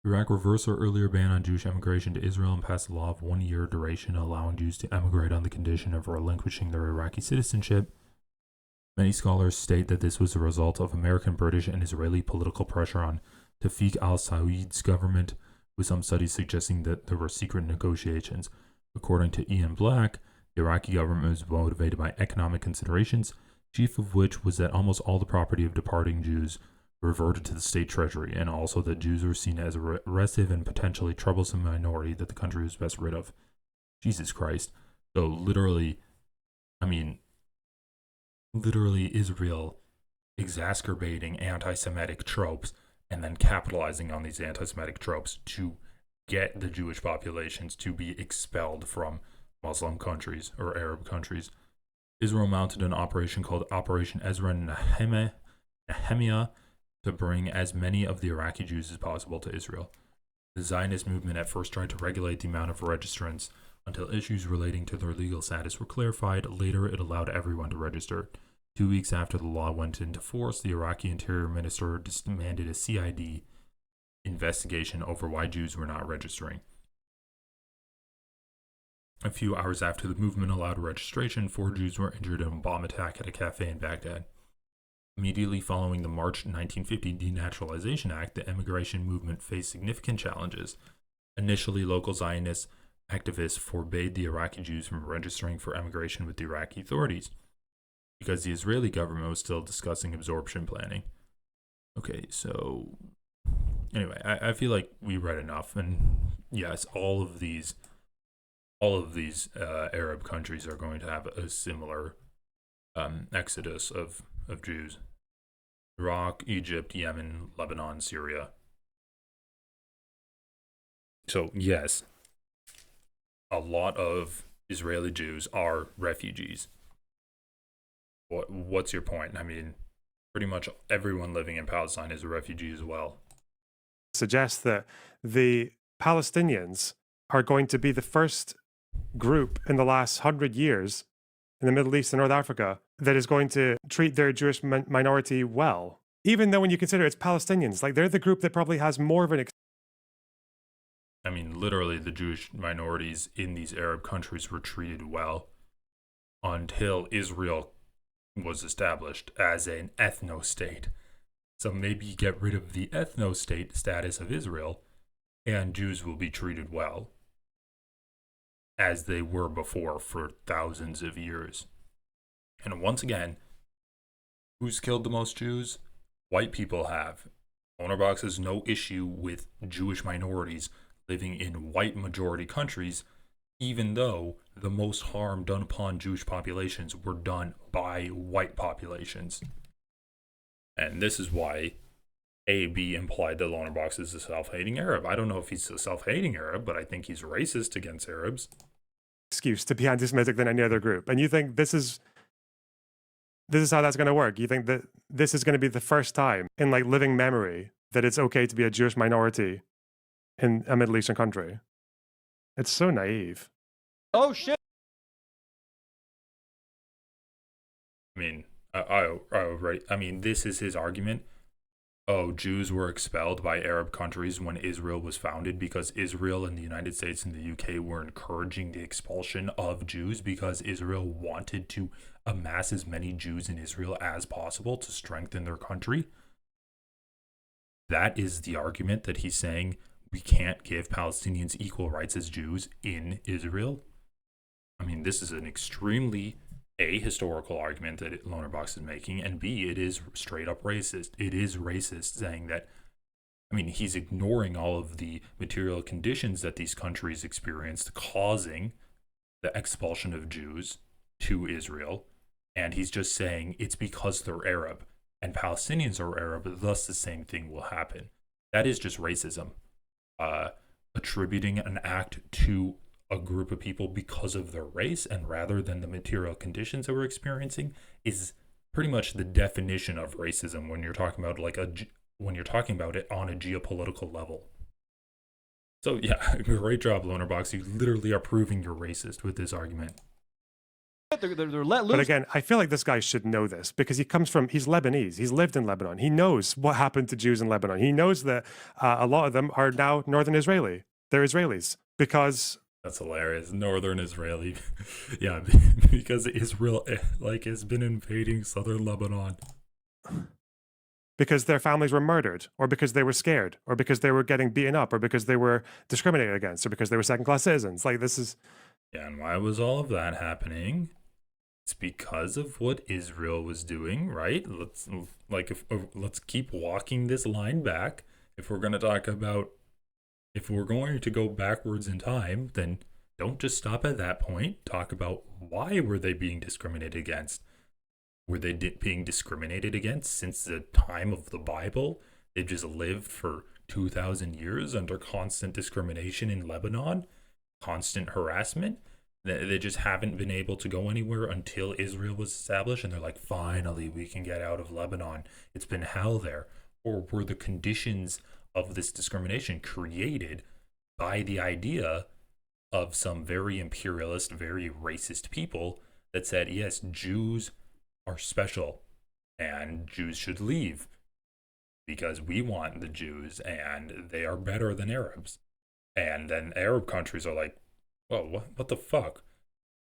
Iraq reversed their earlier ban on Jewish immigration to Israel and passed a law of 1 year duration allowing Jews to emigrate on the condition of relinquishing their Iraqi citizenship. Many scholars state that this was a result of American, British, and Israeli political pressure on Tawfiq al-Saud's government, with some studies suggesting that there were secret negotiations. According to Ian Black, the Iraqi government was motivated by economic considerations, chief of which was that almost all the property of departing Jews reverted to the state treasury, and also that Jews were seen as a regressive and potentially troublesome minority that the country was best rid of. Jesus Christ. So literally Israel exacerbating anti-Semitic tropes and then capitalizing on these anti-Semitic tropes to get the Jewish populations to be expelled from Muslim countries or Arab countries. Israel mounted an operation called Operation Ezra Nehemiah to bring as many of the Iraqi Jews as possible to Israel. The Zionist movement at first tried to regulate the amount of registrants until issues relating to their legal status were clarified. Later, it allowed everyone to register. 2 weeks after the law went into force, the Iraqi Interior Minister demanded a CID investigation over why Jews were not registering. A few hours after the movement allowed registration, 4 Jews were injured in a bomb attack at a cafe in Baghdad. Immediately following the March 1950 Denaturalization Act, the immigration movement faced significant challenges. Initially, local Zionist activists forbade the Iraqi Jews from registering for emigration with the Iraqi authorities because the Israeli government was still discussing absorption planning. Okay, so anyway, I feel like we read enough, and yes, all of these Arab countries are going to have a similar exodus of Jews. Iraq, Egypt, Yemen, Lebanon, Syria. So yes, a lot of Israeli Jews are refugees. What's your point? I mean, pretty much everyone living in Palestine is a refugee as well. Suggests that the Palestinians are going to be the first group in the last 100 years in the Middle East and North Africa that is going to treat their Jewish minority well. Even though when you consider it's Palestinians, like they're the group that probably has more of an... I mean, literally the Jewish minorities in these Arab countries were treated well until Israel was established as an ethno-state. So maybe get rid of the ethno-state status of Israel and Jews will be treated well, as they were before for thousands of years. And once again, who's killed the most Jews? White people have. LonerBox has no issue with Jewish minorities living in white majority countries, even though the most harm done upon Jewish populations were done by white populations. And this is why AB implied that LonerBox is a self-hating Arab. I don't know if he's a self-hating Arab, but I think he's racist against Arabs. Excuse to be anti-Semitic than any other group. And you think this is how that's going to work? You think that this is going to be the first time in like living memory that it's okay to be a Jewish minority in a Middle Eastern country? It's so naive. Oh shit! I mean, I mean, this is his argument. oh, Jews were expelled by Arab countries when Israel was founded because Israel and the United States and the UK were encouraging the expulsion of Jews because Israel wanted to amass as many Jews in Israel as possible to strengthen their country. That is the argument that he's saying we can't give Palestinians equal rights as Jews in Israel. I mean, this is an extremely A, historical argument that LonerBox is making, and B, it is straight up racist. It is racist saying that, I mean, he's ignoring all of the material conditions that these countries experienced causing the expulsion of Jews to Israel, and he's just saying it's because they're Arab and Palestinians are Arab, thus the same thing will happen. That is just racism. Attributing an act to a group of people because of their race and rather than the material conditions that we're experiencing is pretty much the definition of racism when you're talking about when you're talking about it on a geopolitical level. So yeah, great job, LonerBox. You literally are proving you're racist with this argument. They're let loose. But again, I feel like this guy should know this because he's Lebanese. He's lived in Lebanon. He knows what happened to Jews in Lebanon. He knows that a lot of them are now northern Israeli. They're Israelis because... That's hilarious. Northern Israeli. Yeah, because Israel has been invading southern Lebanon. Because their families were murdered, or because they were scared, or because they were getting beaten up, or because they were discriminated against, or because they were second-class citizens. Like, this is... Yeah, and why was all of that happening? It's because of what Israel was doing, right? Let's keep walking this line back. If we're going to go backwards in time, then don't just stop at that point. Talk about why were they being discriminated against? Were they being discriminated against since the time of the Bible? They just lived for 2,000 years under constant discrimination in Lebanon, constant harassment. They just haven't been able to go anywhere until Israel was established, and they're like, finally, we can get out of Lebanon. It's been hell there. Or were the conditions of this discrimination created by the idea of some very imperialist, very racist people that said, yes, Jews are special and Jews should leave because we want the Jews and they are better than Arabs. And then Arab countries are like, well, what the fuck?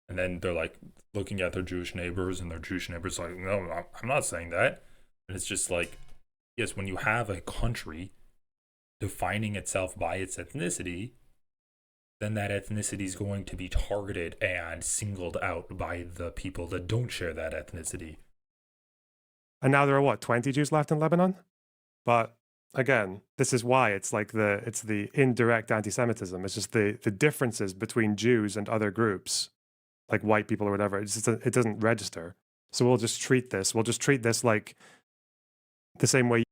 And then they're like looking at their Jewish neighbors and their Jewish neighbors like, no, I'm not saying that. And it's just like, yes, when you have a country defining itself by its ethnicity, then that ethnicity is going to be targeted and singled out by the people that don't share that ethnicity. And now there are, 20 Jews left in Lebanon? But again, this is why it's like it's the indirect anti-Semitism. It's just the differences between Jews and other groups, like white people or whatever. It doesn't register. So we'll just treat this like the same way.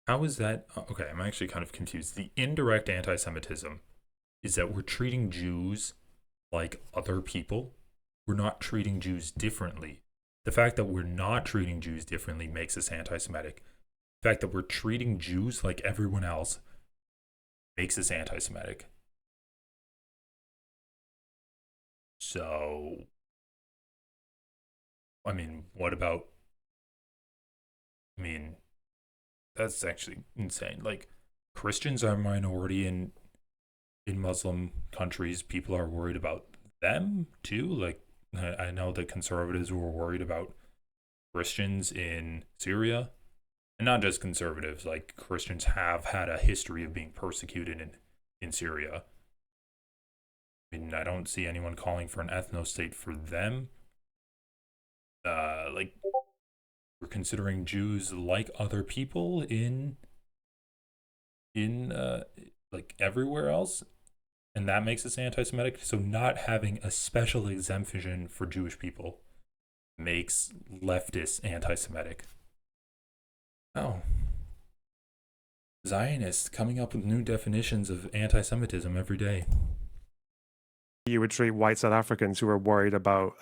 How is that? Okay, I'm actually kind of confused. The indirect anti-Semitism is that we're treating Jews like other people. We're not treating Jews differently. The fact that we're not treating Jews differently makes us anti-Semitic. The fact that we're treating Jews like everyone else makes us anti-Semitic. So, I mean, that's actually insane. Like, Christians are a minority in Muslim countries. People are worried about them too. Like, I know that conservatives were worried about Christians in Syria. And not just conservatives, like Christians have had a history of being persecuted in Syria. I mean, I don't see anyone calling for an ethno-state for them. Like, we're considering Jews like other people in like everywhere else, and that makes us anti-Semitic. So not having a special exemption for Jewish people makes leftists anti-Semitic. Oh. Zionists coming up with new definitions of anti-Semitism every day. You would treat white South Africans who are worried about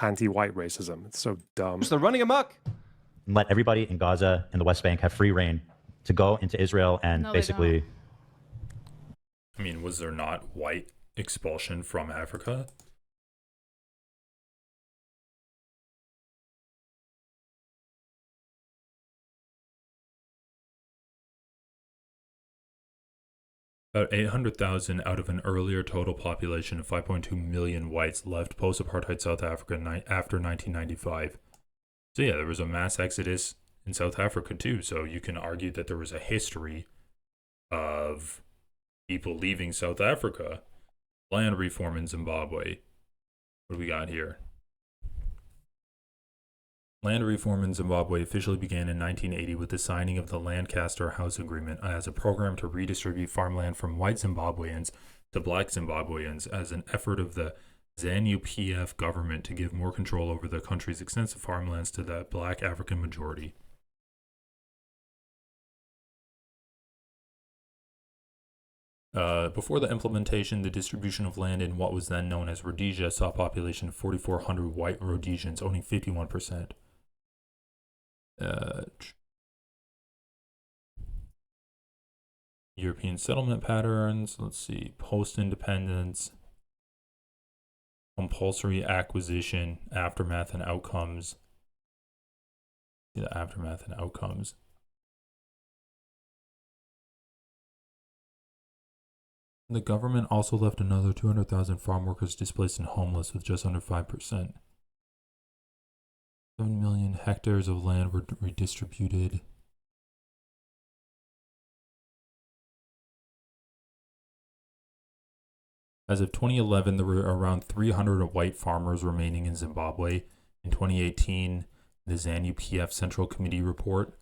anti-white racism. It's so dumb. They're running amok. Let everybody in Gaza and the West Bank have free reign to go into Israel and No, they basically... I mean, was there not white expulsion from Africa? About 800,000 out of an earlier total population of 5.2 million whites left post-apartheid South Africa after 1995. So yeah, there was a mass exodus in South Africa too. So you can argue that there was a history of people leaving South Africa. Land reform in Zimbabwe. What do we got here? Land reform in Zimbabwe officially began in 1980 with the signing of the Lancaster House Agreement as a program to redistribute farmland from white Zimbabweans to black Zimbabweans as an effort of the ZANU-PF government to give more control over the country's extensive farmlands to the black African majority. Before the implementation, the distribution of land in what was then known as Rhodesia saw a population of 4,400 white Rhodesians owning 51%. European settlement patterns, let's see, post-independence, compulsory acquisition, aftermath and outcomes. The aftermath and outcomes. The government also left another 200,000 farm workers displaced and homeless, with just under 5%. 7 million hectares of land were redistributed. As of 2011, there were around 300 white farmers remaining in Zimbabwe. In 2018, the ZANU-PF Central Committee report,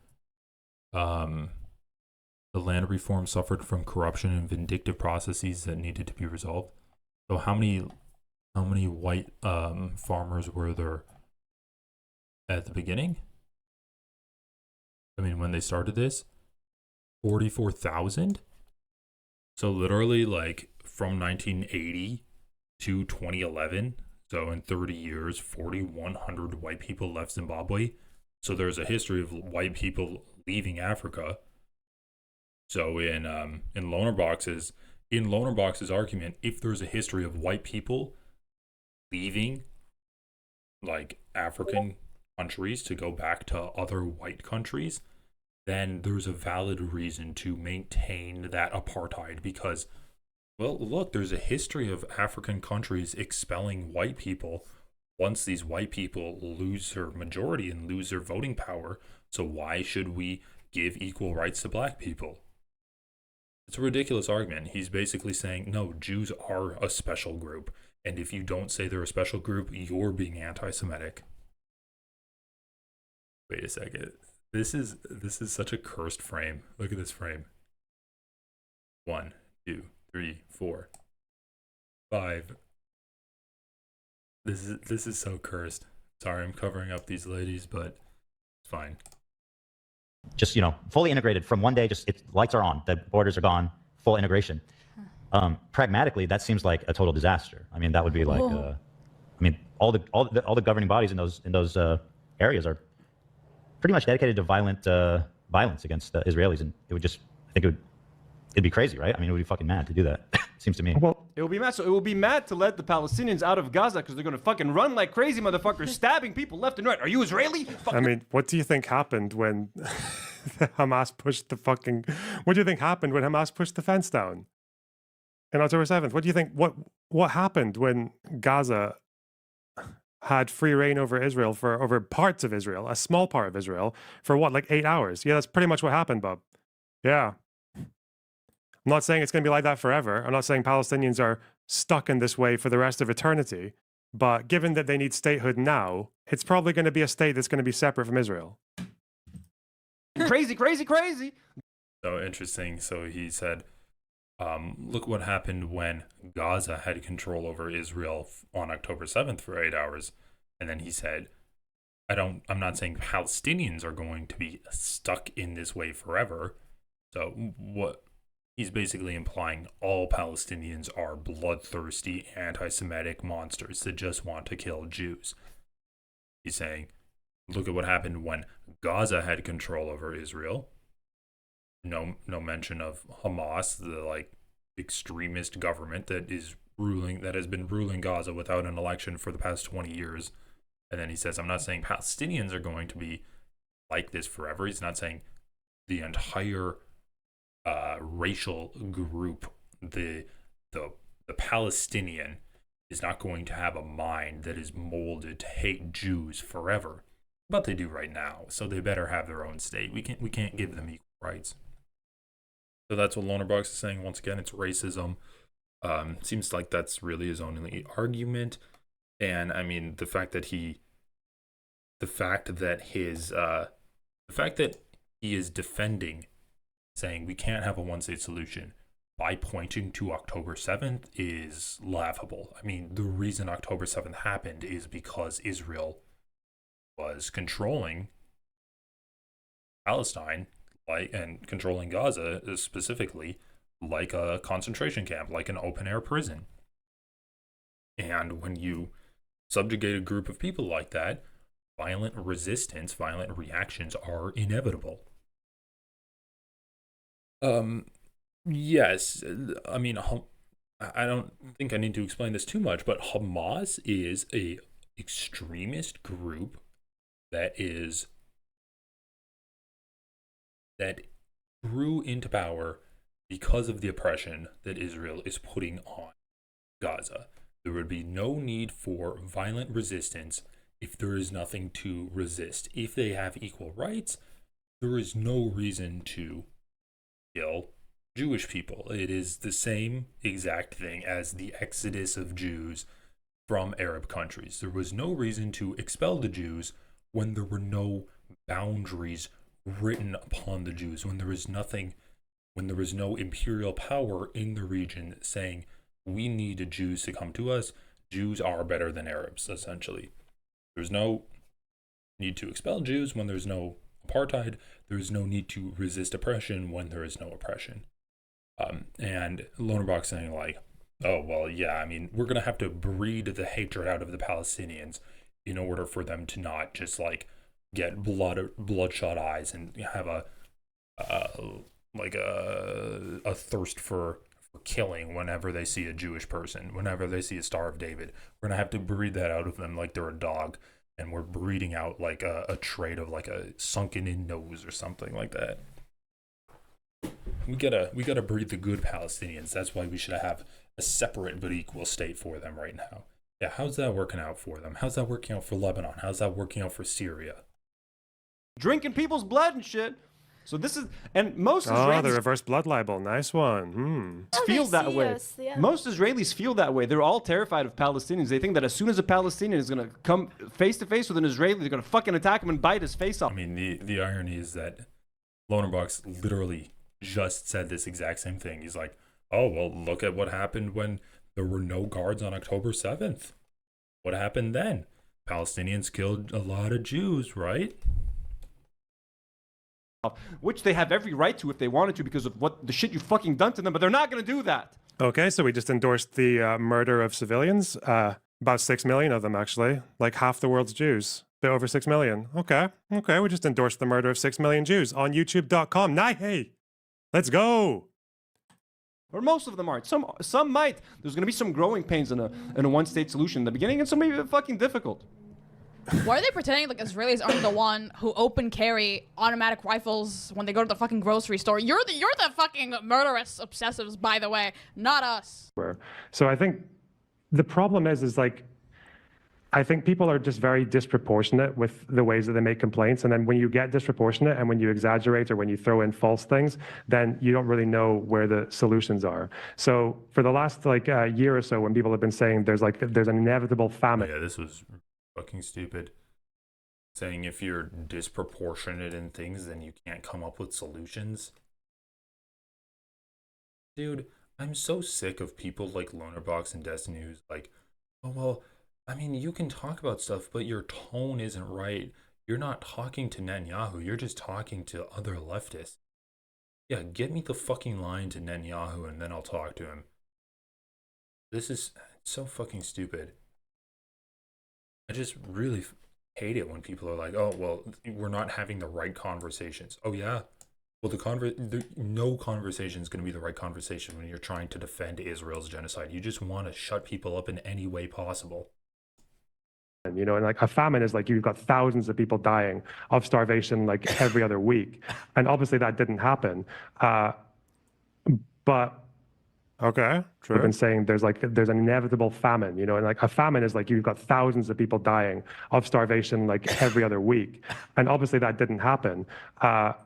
the land reform suffered from corruption and vindictive processes that needed to be resolved. So how many white farmers were there at the beginning? I mean, when they started this, 44,000. So literally, like, from 1980 to 2011, so in 30 years, 4,100 white people left Zimbabwe. So there's a history of white people leaving Africa. So in LonerBox's argument, if there's a history of white people leaving like African countries to go back to other white countries, then there's a valid reason to maintain that apartheid because, well, look, there's a history of African countries expelling white people once these white people lose their majority and lose their voting power. So why should we give equal rights to black people? It's a ridiculous argument. He's basically saying, no, Jews are a special group. And if you don't say they're a special group, you're being anti-Semitic. Wait a second. This is such a cursed frame. Look at this frame. 1, 2, 3, 4, 5. This is so cursed. Sorry, I'm covering up these ladies, but it's fine. Just, fully integrated from one day, lights are on, the borders are gone, full integration. Pragmatically, that seems like a total disaster. I mean, that would be like, all the governing bodies in those areas are pretty much dedicated to violence against the Israelis, and it would just, it'd be crazy, right? I mean, it would be fucking mad to do that. Seems to me. Well, It will be mad. So it will be mad to let the Palestinians out of Gaza because they're gonna fucking run like crazy motherfuckers, stabbing people left and right. Are you Israeli? I mean, what do you think happened when Hamas pushed the fucking? What do you think happened when Hamas pushed the fence down on October 7th? What do you think? What happened when Gaza had free reign over Israel over parts of Israel, a small part of Israel, for what, like 8 hours? Yeah, that's pretty much what happened, Bob. Yeah. I'm not saying it's going to be like that forever. I'm not saying Palestinians are stuck in this way for the rest of eternity. But given that they need statehood now, it's probably going to be a state that's going to be separate from Israel. Crazy, crazy, crazy. So interesting. So he said, look what happened when Gaza had control over Israel on October 7th for 8 hours. And then he said, I'm not saying Palestinians are going to be stuck in this way forever. So what he's basically implying, all Palestinians are bloodthirsty, anti-Semitic monsters that just want to kill Jews. He's saying, look at what happened when Gaza had control over Israel. No mention of Hamas, the like extremist government that has been ruling Gaza without an election for the past 20 years. And then he says, I'm not saying Palestinians are going to be like this forever. He's not saying the entire racial group the Palestinian is not going to have a mind that is molded to hate Jews forever, but they do right now. So they better have their own state. We can't give them equal rights. So that's what LonerBox is saying. Once again, it's racism. Seems like that's really his only argument. And I mean, the fact that he is defending, saying we can't have a one-state solution by pointing to October 7th is laughable. I mean, the reason October 7th happened is because Israel was controlling Palestine, and controlling Gaza specifically, like a concentration camp, like an open-air prison. And when you subjugate a group of people like that, violent resistance, violent reactions are inevitable. Yes, I mean, I don't think I need to explain this too much, but Hamas is a extremist group that grew into power because of the oppression that Israel is putting on Gaza. There would be no need for violent resistance if there is nothing to resist. If they have equal rights, there is no reason to kill Jewish people. It is the same exact thing as the exodus of Jews from Arab countries. There was no reason to expel the Jews when there were no boundaries written upon the Jews, when there was no imperial power in the region saying, we need Jews to come to us. Jews are better than Arabs, essentially. There's no need to expel Jews when there's no apartheid. There's no need to resist oppression when there is no oppression. And LonerBox saying like, oh, well, yeah, I mean, we're going to have to breed the hatred out of the Palestinians in order for them to not just like get bloodshot eyes and have a thirst for killing whenever they see a Jewish person, whenever they see a Star of David. We're gonna have to breed that out of them like they're a dog, and we're breeding out like a trait of like a sunken in nose or something like that. We gotta breed the good Palestinians. That's why we should have a separate but equal state for them right now. Yeah, how's that working out for them? How's that working out for Lebanon? How's that working out for Syria? Drinking people's blood and shit. So this is, and most Oh, Israelis the reverse blood libel. Nice one. feel that way. Most Israelis feel that way. They're all terrified of Palestinians. They think that as soon as a Palestinian is going to come face to face with an Israeli, they're going to fucking attack him and bite his face off. I mean, the irony is that LonerBox literally just said this exact same thing. He's like, oh, well, look at what happened when there were no guards on October 7th. What happened then? Palestinians killed a lot of Jews, right? Which they have every right to if they wanted to because of what the shit you fucking done to them, but they're not going to do that. Okay, so we just endorsed the murder of civilians. About 6 million of them, actually. Like half the world's Jews. Bit over 6 million. Okay, we just endorsed the murder of 6 million Jews on youtube.com. Nah, hey, let's go. Or most of them aren't. Some might. There's going to be some growing pains in a one-state solution in the beginning, and some may be fucking difficult. Why are they pretending like Israelis aren't the one who open carry automatic rifles when they go to the fucking grocery store? You're the fucking murderous obsessives, by the way, not us. So I think the problem is like, I think people are just very disproportionate with the ways that they make complaints. And then when you get disproportionate and when you exaggerate or when you throw in false things, then you don't really know where the solutions are. So for the last year or so, when people have been saying there's an inevitable famine. Yeah, this was fucking stupid. Saying if you're disproportionate in things, then you can't come up with solutions. Dude, I'm so sick of people like LonerBox and Destiny who's like, oh, well, I mean, you can talk about stuff, but your tone isn't right. You're not talking to Netanyahu. You're just talking to other leftists. Yeah, get me the fucking line to Netanyahu and then I'll talk to him. This is so fucking stupid. I just really hate it when people are like, oh, well, we're not having the right conversations. Oh, yeah? Well, no conversation is going to be the right conversation when you're trying to defend Israel's genocide. You just want to shut people up in any way possible. You know, and like a famine is like you've got thousands of people dying of starvation like every other week. And obviously that didn't happen. But Okay, true. We've been saying there's an inevitable famine, and like a famine is like you've got thousands of people dying of starvation like every other week, and obviously that didn't happen. But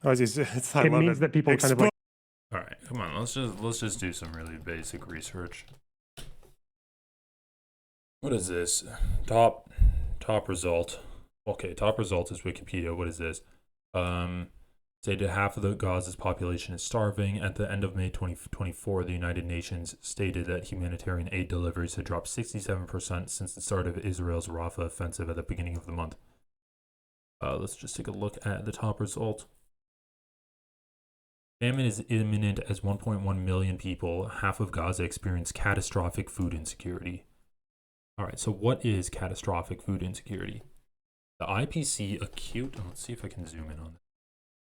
it means that people kind of like. All right, come on. Let's just do some really basic research. What is this? Top result. Okay, top result is Wikipedia. What is this? Stated half of the Gaza's population is starving. At the end of May 2024, the United Nations stated that humanitarian aid deliveries had dropped 67% since the start of Israel's Rafah offensive at the beginning of the month. Let's just take a look at the top result. Famine is imminent as 1.1 million people, half of Gaza, experience catastrophic food insecurity. All right, so what is catastrophic food insecurity? The IPC acute, let's see if I can zoom in on that.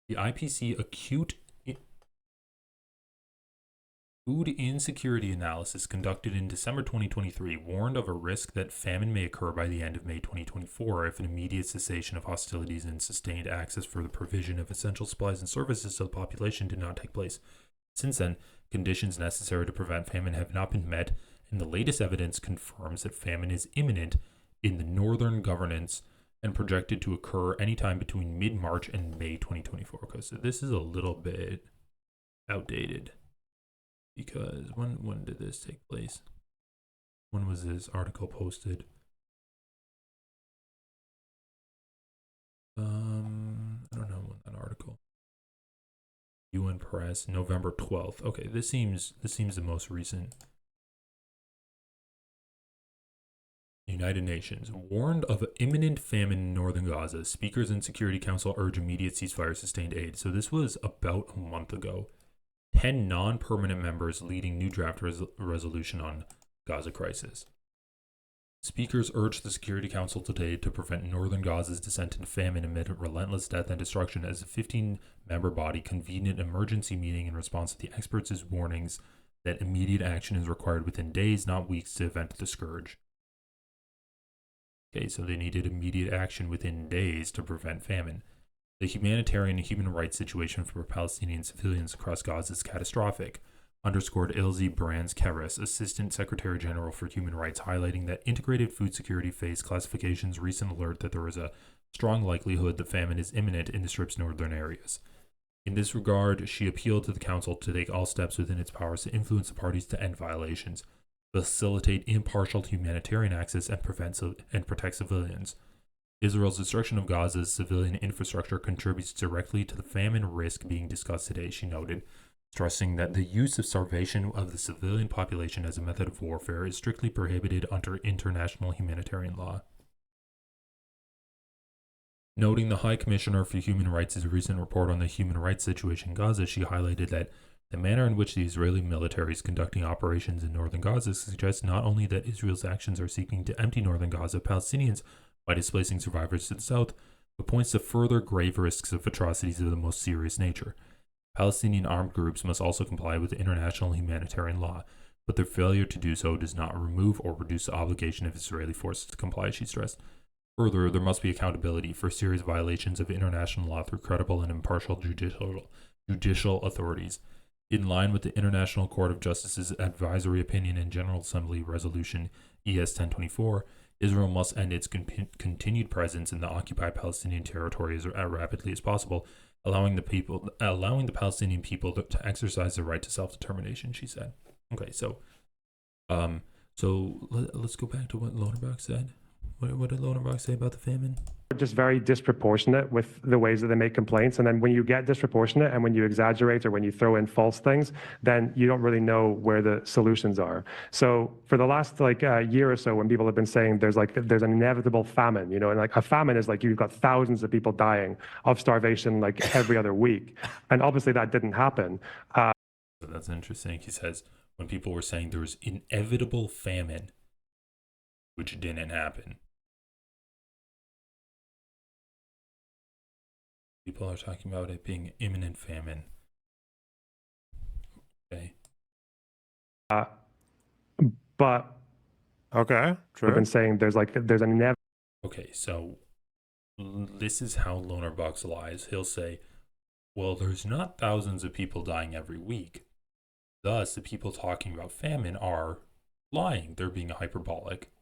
The IPC acute food insecurity analysis conducted in December 2023 warned of a risk that famine may occur by the end of May 2024 if an immediate cessation of hostilities and sustained access for the provision of essential supplies and services to the population did not take place. Since then, conditions necessary to prevent famine have not been met, and the latest evidence confirms that famine is imminent in the northern governance and projected to occur anytime between mid-March and May 2024. Okay, so this is a little bit outdated because when did this take place? When was this article posted? I don't know when that article. UN Press, November 12th. Okay, this seems the most recent. United Nations warned of imminent famine in northern Gaza. Speakers in Security Council urge immediate ceasefire, sustained aid. So this was about a month ago. 10 non-permanent members leading new draft resolution on Gaza crisis. Speakers urged the Security Council today to prevent northern Gaza's descent into famine amid relentless death and destruction as a 15-member body convened an emergency meeting in response to the experts' warnings that immediate action is required within days, not weeks, to prevent the scourge. Okay, so they needed immediate action within days to prevent famine. The humanitarian and human rights situation for Palestinian civilians across Gaza is catastrophic, underscored Ilse Brands-Keres, Assistant Secretary General for Human Rights, highlighting that Integrated Food Security Phase Classification's recent alert that there is a strong likelihood that famine is imminent in the Strip's northern areas. In this regard, she appealed to the Council to take all steps within its powers to influence the parties to end violations, facilitate impartial humanitarian access, and protect civilians. Israel's destruction of Gaza's civilian infrastructure contributes directly to the famine risk being discussed today, she noted, stressing that the use of starvation of the civilian population as a method of warfare is strictly prohibited under international humanitarian law. Noting the High Commissioner for Human Rights' recent report on the human rights situation in Gaza, she highlighted that the manner in which the Israeli military is conducting operations in northern Gaza suggests not only that Israel's actions are seeking to empty northern Gaza of Palestinians by displacing survivors to the south, but points to further grave risks of atrocities of the most serious nature. Palestinian armed groups must also comply with international humanitarian law, but their failure to do so does not remove or reduce the obligation of Israeli forces to comply, she stressed. Further, there must be accountability for serious violations of international law through credible and impartial judicial authorities. In line with the International Court of Justice's advisory opinion and General Assembly Resolution ES 1024, Israel must end its continued presence in the occupied Palestinian territory as rapidly as possible, allowing the Palestinian people to exercise their right to self-determination, she said. Okay, so let's go back to what LonerBox said. What did LonerBox say about the famine? Just very disproportionate with the ways that they make complaints. And then when you get disproportionate and when you exaggerate or when you throw in false things, then you don't really know where the solutions are. So for the last year or so, when people have been saying there's an inevitable famine, and like a famine is like you've got thousands of people dying of starvation like every other week. And obviously that didn't happen. That's interesting. He says when people were saying there was inevitable famine, which didn't happen. People are talking about it being imminent famine. Okay. But okay, true. I've been saying there's an inevitable. Okay, so this is how LonerBox lies. He'll say, well, there's not thousands of people dying every week. Thus, the people talking about famine are lying. They're being hyperbolic.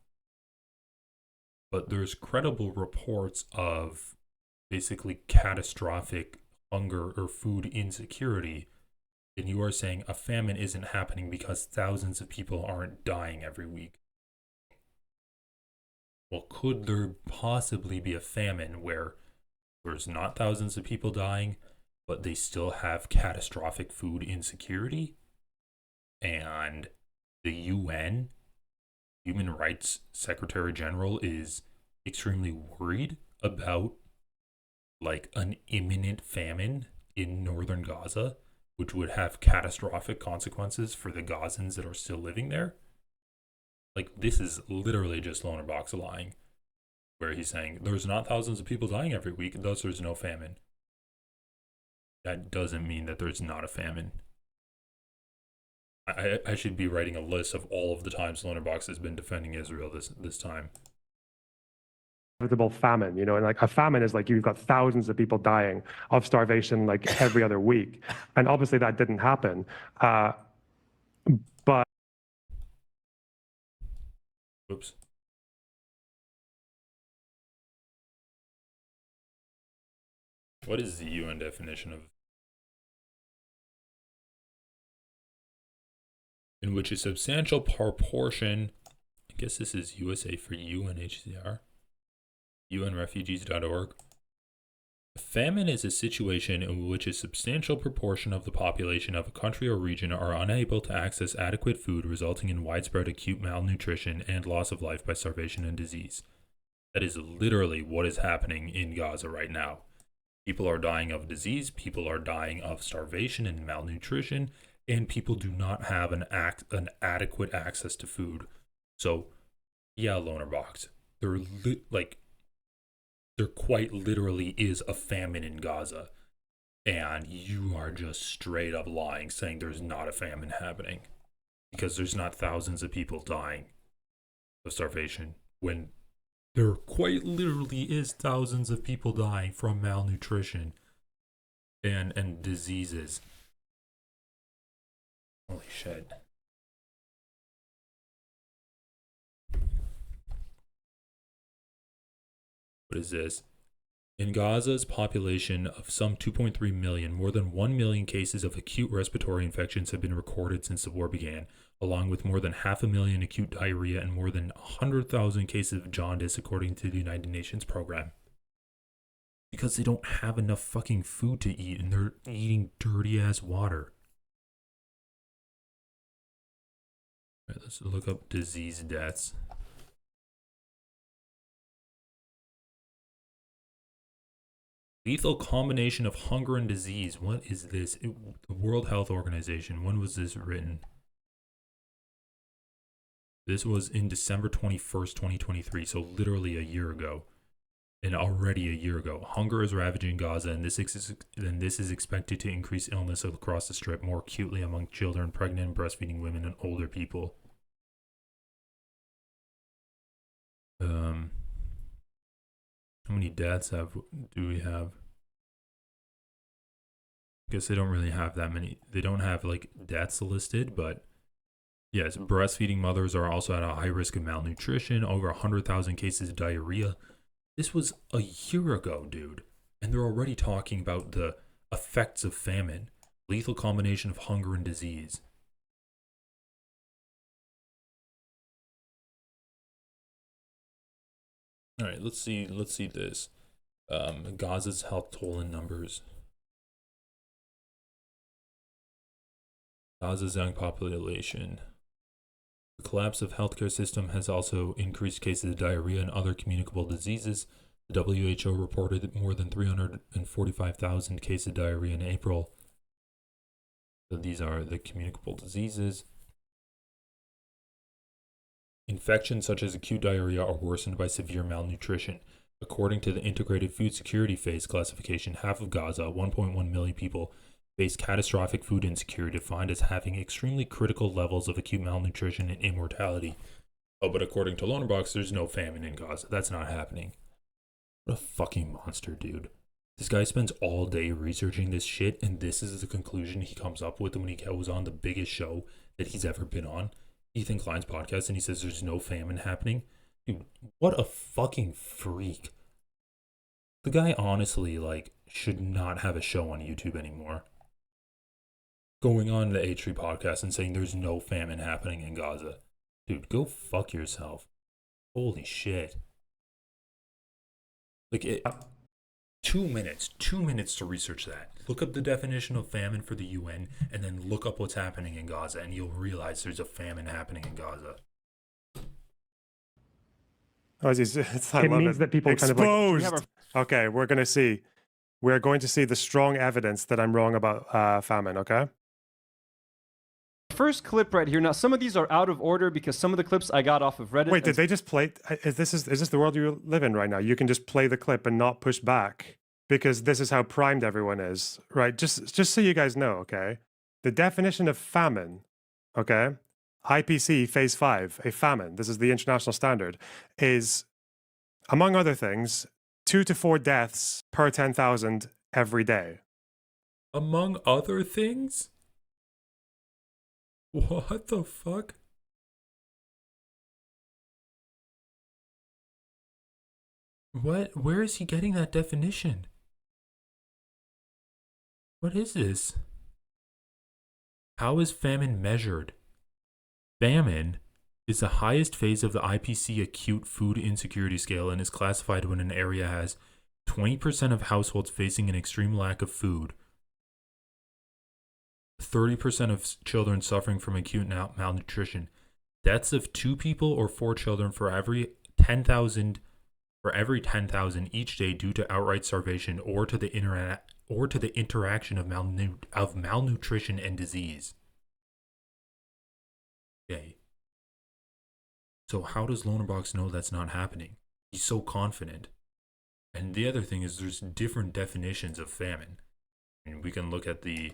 But there's credible reports of basically catastrophic hunger or food insecurity. And you are saying a famine isn't happening because thousands of people aren't dying every week. Well, could there possibly be a famine where there's not thousands of people dying, but they still have catastrophic food insecurity? And the UN, Human Rights Secretary General, is extremely worried about like an imminent famine in northern Gaza, which would have catastrophic consequences for the Gazans that are still living there. Like, this is literally just LonerBox lying, where he's saying there's not thousands of people dying every week, thus there's no famine. That doesn't mean that there's not a famine. I should be writing a list of all of the times LonerBox has been defending Israel this time. Inevitable famine, and like a famine is like you've got thousands of people dying of starvation like every other week, and obviously that didn't happen. But Oops. What is the UN definition of? In which a substantial proportion, I guess this is USA for UNHCR, UNRefugees.org. A famine is a situation in which a substantial proportion of the population of a country or region are unable to access adequate food, resulting in widespread acute malnutrition and loss of life by starvation and disease. That is literally what is happening in Gaza right now. People are dying of disease, people are dying of starvation and malnutrition, and people do not have an adequate access to food. So, yeah, LonerBox, there quite literally is a famine in Gaza, and you are just straight up lying, saying there's not a famine happening, because there's not thousands of people dying of starvation, when there quite literally is thousands of people dying from malnutrition and diseases. Holy shit. What is this? In Gaza's population of some 2.3 million, more than 1 million cases of acute respiratory infections have been recorded since the war began, along with more than 500,000 acute diarrhea and more than 100,000 cases of jaundice, according to the United Nations program. Because they don't have enough fucking food to eat, and they're eating dirty-ass water. All right, let's look up disease deaths. Lethal combination of hunger and disease. What is this? The World Health Organization. When was this written? This was in December 21st, 2023. So literally a year ago. And already a year ago. Hunger is ravaging Gaza, and this is expected to increase illness across the strip more acutely among children, pregnant, breastfeeding women, and older people. How many deaths do we have? I guess they don't really have that many. They don't have like deaths listed, but yes, breastfeeding mothers are also at a high risk of malnutrition. Over 100,000 cases of diarrhea. This was a year ago, dude, and they're already talking about the effects of famine, lethal combination of hunger and disease. All right, let's see this. Gaza's health toll in numbers. Gaza's young population. The collapse of healthcare system has also increased cases of diarrhea and other communicable diseases. The WHO reported more than 345,000 cases of diarrhea in April. So these are the communicable diseases. Infections such as acute diarrhea are worsened by severe malnutrition. According to the Integrated Food Security Phase classification, half of Gaza, 1.1 million people, face catastrophic food insecurity, defined as having extremely critical levels of acute malnutrition and immortality. Oh, but according to LonerBox, there's no famine in Gaza. That's not happening. What a fucking monster, dude. This guy spends all day researching this shit, and this is the conclusion he comes up with when he goes on the biggeth show that he's ever been on, Ethan Klein's podcast, and he says there's no famine happening. Dude, what a fucking freak. The guy honestly, like, should not have a show on YouTube anymore. Going on the H3 podcast and saying there's no famine happening in Gaza. Dude, go fuck yourself. Holy shit. Like, 2 minutes to research that. Look up the definition of famine for the UN, and then look up what's happening in Gaza, and you'll realize there's a famine happening in Gaza. Oh, it means that people Exposed. kind of like, okay, we're going to see. We're going to see the strong evidence that I'm wrong about famine, okay? First clip right here. Now, some of these are out of order because some of the clips I got off of Reddit. Wait, did they just play? Is this the world you live in right now? You can just play the clip and not push back because this is how primed everyone is, right? Just so you guys know, okay? The definition of famine, okay? IPC Phase 5, a famine, this is the international standard, is, among other things, 2 to 4 deaths per 10,000 every day. Among other things? What the fuck? What? Where is he getting that definition? What is this? How is famine measured? Famine is the highest phase of the IPC acute food insecurity scale and is classified when an area has 20% of households facing an extreme lack of food, 30% of children suffering from acute malnutrition, deaths of 2 people or 4 children for every 10,000 each day due to outright starvation or to the interaction of malnutrition and disease. Okay. So how does LonerBox know that's not happening? He's so confident. And the other thing is there's different definitions of famine. I mean, we can look at the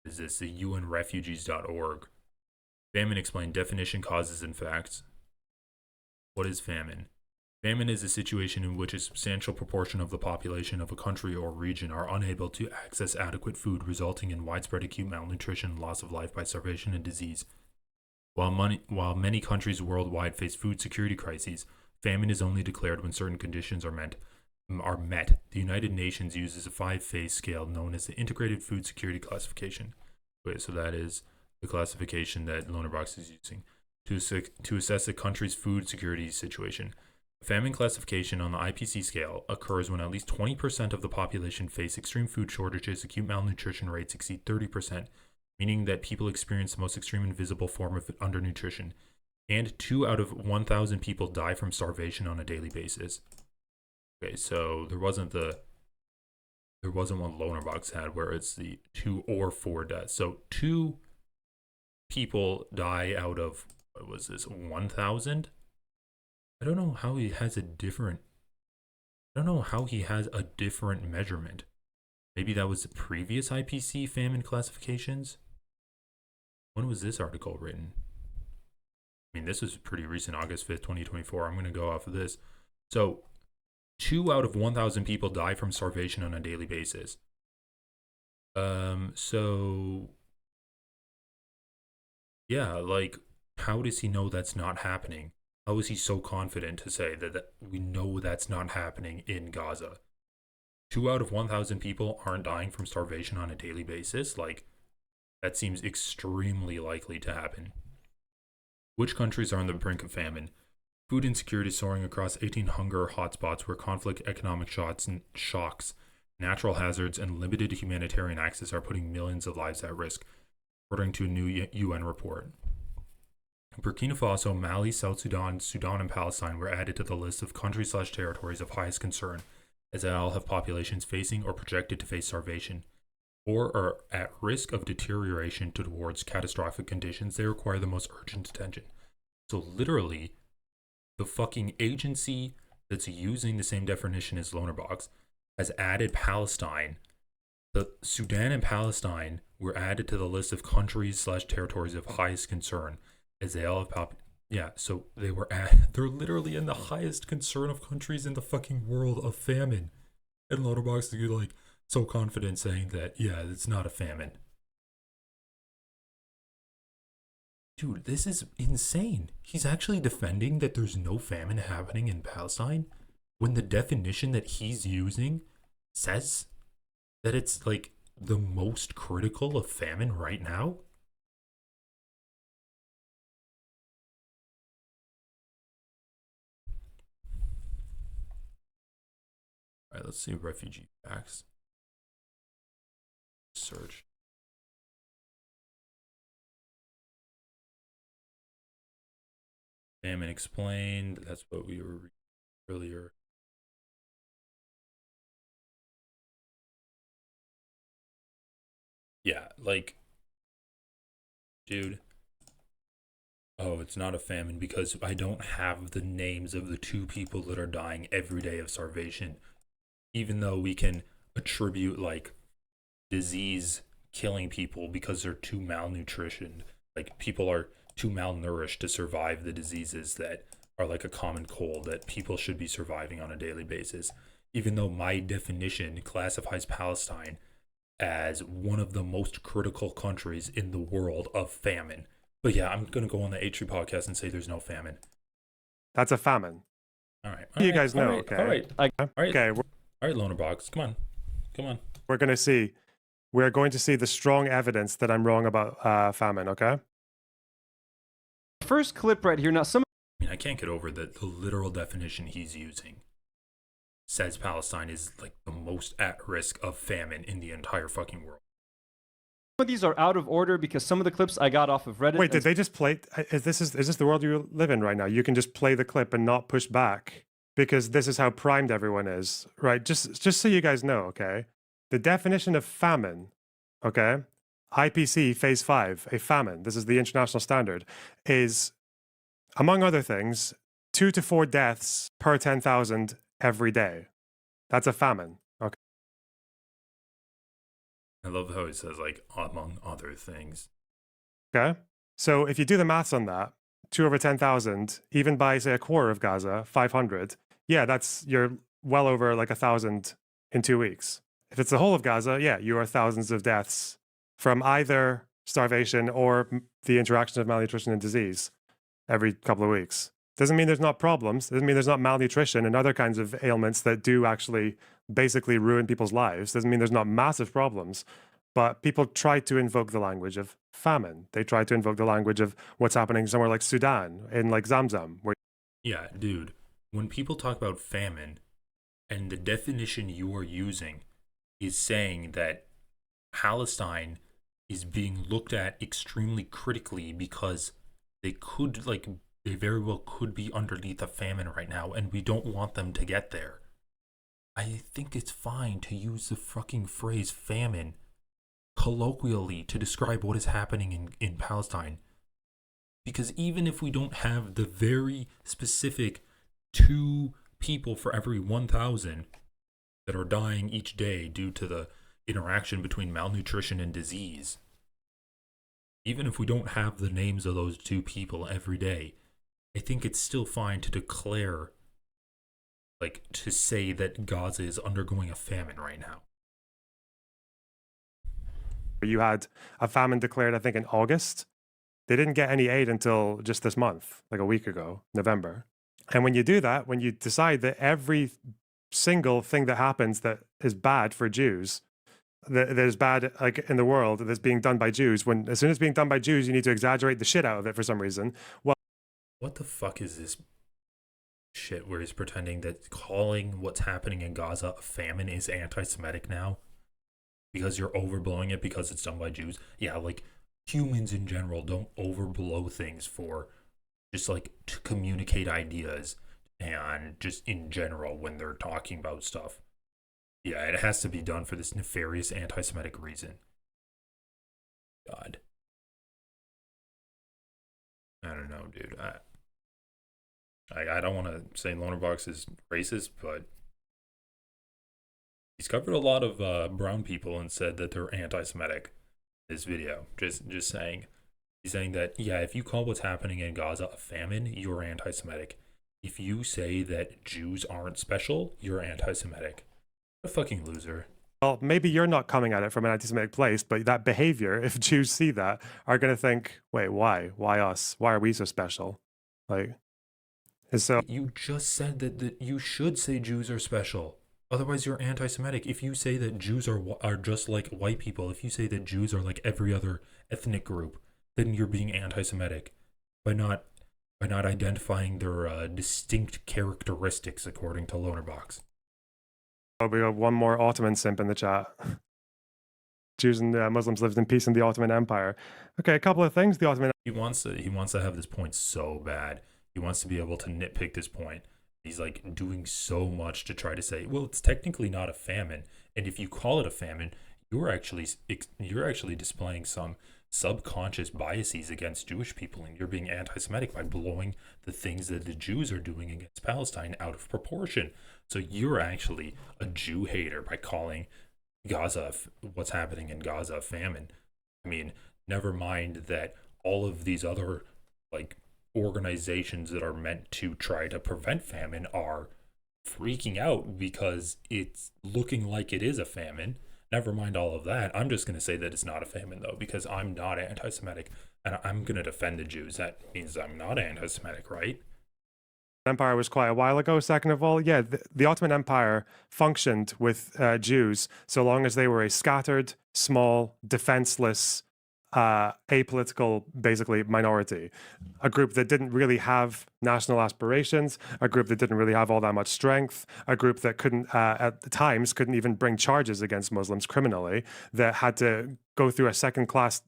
unrefugees.org. Famine explained definition, causes, and facts. What is famine? Famine is a situation in which a substantial proportion of the population of a country or region are unable to access adequate food, resulting in widespread acute malnutrition, loss of life by starvation, and disease. While many countries worldwide face food security crises, famine is only declared when certain conditions are met. The United Nations uses a 5-phase scale known as the Integrated Food Security Classification. Okay, so that is the classification that LonerBox is using to assess a country's food security situation. A famine classification on the IPC scale occurs when at least 20% of the population face extreme food shortages, acute malnutrition rates exceed 30%, meaning that people experience the most extreme and visible form of undernutrition, and 2 out of 1,000 people die from starvation on a daily basis. Okay, so there wasn't one LonerBox had where it's the 2 or 4 deaths. So 2 people die out of, what was this, 1,000? I don't know how he has a different measurement. Maybe that was the previous IPC famine classifications? When was this article written? I mean, this was pretty recent, August 5th, 2024. I'm going to go off of this. So 2 out of 1,000 people die from starvation on a daily basis. So yeah, like, how does he know that's not happening? How is he so confident to say that we know that's not happening in Gaza? 2 out of 1,000 people aren't dying from starvation on a daily basis? Like, that seems extremely likely to happen. Which countries are on the brink of famine? Food insecurity soaring across 18 hunger hotspots where conflict, economic shocks, natural hazards, and limited humanitarian access are putting millions of lives at risk, according to a new UN report. Burkina Faso, Mali, South Sudan, Sudan, and Palestine were added to the list of countries/territories of highest concern, as they all have populations facing or projected to face starvation, or are at risk of deterioration towards catastrophic conditions. They require the most urgent attention. So literally, the fucking agency that's using the same definition as LonerBox has added Palestine. The Sudan and Palestine were added to the list of countries/territories of highest concern, as they all have so they're literally in the highest concern of countries in the fucking world of famine. And LonerBox is like so confident saying that, yeah, it's not a famine. Dude, this is insane. He's actually defending that there's no famine happening in Palestine when the definition that he's using says that it's like the most critical of famine right now. All right, let's see refugee facts. Search. Famine explained. That's what we were reading earlier. Yeah, like, dude. Oh, it's not a famine because I don't have the names of the 2 people that are dying every day of starvation. Even though we can attribute like disease killing people because they're too malnutritioned. Like people are too malnourished to survive the diseases that are like a common cold that people should be surviving on a daily basis. Even though my definition classifies Palestine as one of the most critical countries in the world of famine. But yeah, I'm going to go on the H3 podcast and say there's no famine. That's a famine. All right. You guys know, okay? All right. Okay, All right, LonerBox. Come on. we're going to see the strong evidence that I'm wrong about famine, okay? First clip right here. Now, some I mean, I can't get over that the literal definition he's using says Palestine is like the most at risk of famine in the entire fucking world. of these are out of order because some of the clips I got off of Reddit. Wait, did they just play? Is this the world you live in right now? You can just play the clip and not push back because this is how primed everyone is, right? Just so you guys know, okay? The definition of famine, okay? IPC Phase 5, a famine, this is the international standard, is, among other things, 2 to 4 deaths per 10,000 every day. That's a famine, okay? I love how it says like among other things. Okay? So if you do the maths on that, 2 over 10,000, even by, say, a quarter of Gaza, 500, yeah, you're well over like 1,000 in 2 weeks. If it's the whole of Gaza, yeah, you are thousands of deaths from either starvation or the interaction of malnutrition and disease every couple of weeks. Doesn't mean there's not problems. Doesn't mean there's not malnutrition and other kinds of ailments that do actually basically ruin people's lives. Doesn't mean there's not massive problems. But people try to invoke the language of famine. They try to invoke the language of what's happening somewhere like Sudan, in like Zamzam. Yeah, dude. When people talk about famine and the definition you are using is saying that Palestine is being looked at extremely critically because they very well could be underneath a famine right now and we don't want them to get there. I think it's fine to use the fucking phrase famine colloquially to describe what is happening in Palestine. Because even if we don't have the very specific 2 people for every 1,000 that are dying each day due to the interaction between malnutrition and disease, even if we don't have the names of those 2 people every day, I think it's still fine to declare, like, to say that Gaza is undergoing a famine right now. You had a famine declared, I think, in August. They didn't get any aid until just this month, like a week ago, November. And when you do that, when you decide that every single thing that happens that is bad for Jews, that is bad like in the world, that's being done by Jews, as soon as it's being done by Jews, you need to exaggerate the shit out of it for some reason. Well, what the fuck is this shit where he's pretending that calling what's happening in Gaza a famine is anti-Semitic now? Because you're overblowing it because it's done by Jews. Yeah, like humans in general don't overblow things for just like to communicate ideas and just in general when they're talking about stuff. Yeah, it has to be done for this nefarious anti-Semitic reason. God. I don't know, dude. I don't want to say LonerBox is racist, but he's covered a lot of brown people and said that they're anti-Semitic. This video, just saying, he's saying that yeah, if you call what's happening in Gaza a famine, you're anti-Semitic. If you say that Jews aren't special, you're anti-Semitic. A fucking loser. Well, maybe you're not coming at it from an anti-Semitic place, but that behavior, if Jews see that, are going to think, wait, why? Why us? Why are we so special? Like, and so You just said that you should say Jews are special. Otherwise, you're anti-Semitic. If you say that Jews are just like white people, if you say that Jews are like every other ethnic group, then you're being anti-Semitic by not identifying their distinct characteristics according to LonerBox. we have one more Ottoman simp in the chat. Jews and Muslims lived in peace in the Ottoman Empire. Okay, a couple of things. The Ottoman He wants to have this point so bad. He wants to be able to nitpick this point. He's like doing so much to try to say, well, it's technically not a famine, and if you call it a famine, you're actually displaying some subconscious biases against Jewish people, and you're being anti-Semitic by blowing the things that the Jews are doing against Palestine out of proportion. So you're actually a Jew hater by calling Gaza, what's happening in Gaza, a famine. I mean, never mind that all of these other like organizations that are meant to try to prevent famine are freaking out because it's looking like it is a famine. Never mind all of that. I'm just going to say that it's not a famine, though, because I'm not anti-Semitic and I'm going to defend the Jews. That means I'm not anti-Semitic, right? Empire was quite a while ago. Second of all, yeah, the Ottoman Empire functioned with Jews so long as they were a scattered, small, defenseless, apolitical, basically, minority. A group that didn't really have national aspirations, a group that didn't really have all that much strength, a group that couldn't, at times, couldn't even bring charges against Muslims criminally, that had to go through a second-class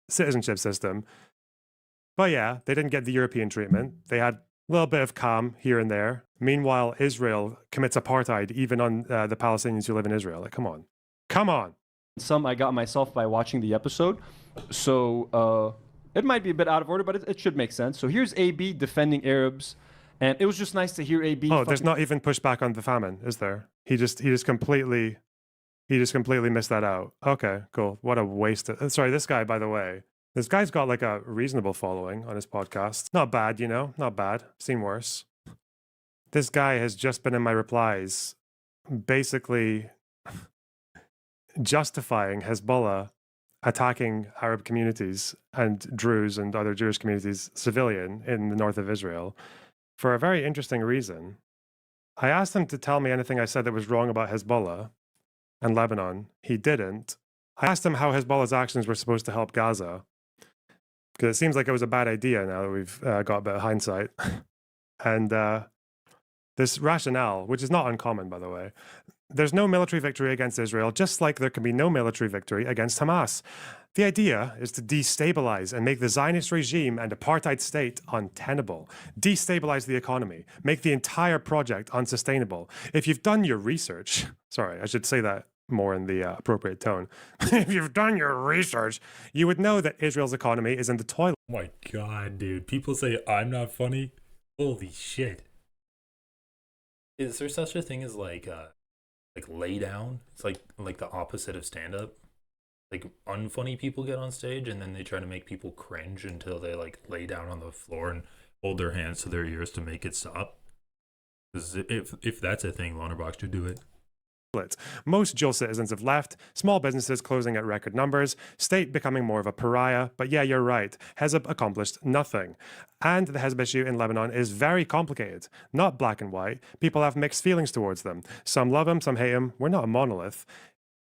citizenship system. But yeah, they didn't get the European treatment. They had a little bit of calm here and there. Meanwhile, Israel commits apartheid even on the Palestinians who live in Israel. Like, come on. Come on. Some I got myself by watching the episode. So it might be a bit out of order, but it should make sense. So here's AB defending Arabs. And it was just nice to hear AB. Oh, there's not even pushback on the famine, is there? He just completely missed that out. Okay, cool. What a waste. Sorry, this guy, by the way. This guy's got like a reasonable following on his podcast. Not bad, you know? Not bad. Seen worse. This guy has just been in my replies, basically justifying Hezbollah attacking Arab communities and Druze and other Jewish communities, civilian, in the north of Israel, for a very interesting reason. I asked him to tell me anything I said that was wrong about Hezbollah and Lebanon. He didn't. I asked him how Hezbollah's actions were supposed to help Gaza, because it seems like it was a bad idea now that we've got a bit of hindsight. And this rationale, which is not uncommon, by the way, there's no military victory against Israel, just like there can be no military victory against Hamas. The idea is to destabilize and make the Zionist regime and apartheid state untenable, destabilize the economy, make the entire project unsustainable. If you've done your research, sorry, I should say that more in the appropriate tone. If you've done your research, you would know that Israel's economy is in the toilet. Oh my God, dude. People say I'm not funny. Holy shit. Is there such a thing as like lay down? It's like the opposite of stand up. Like unfunny people get on stage and then they try to make people cringe until they like lay down on the floor and hold their hands to their ears to make it stop. Because if that's a thing, LonerBox should do it. Most dual citizens have left, small businesses closing at record numbers, state becoming more of a pariah. But yeah, you're right. Hezb accomplished nothing. And the Hezb issue in Lebanon is very complicated. Not black and white. People have mixed feelings towards them. Some love him, some hate him. We're not a monolith.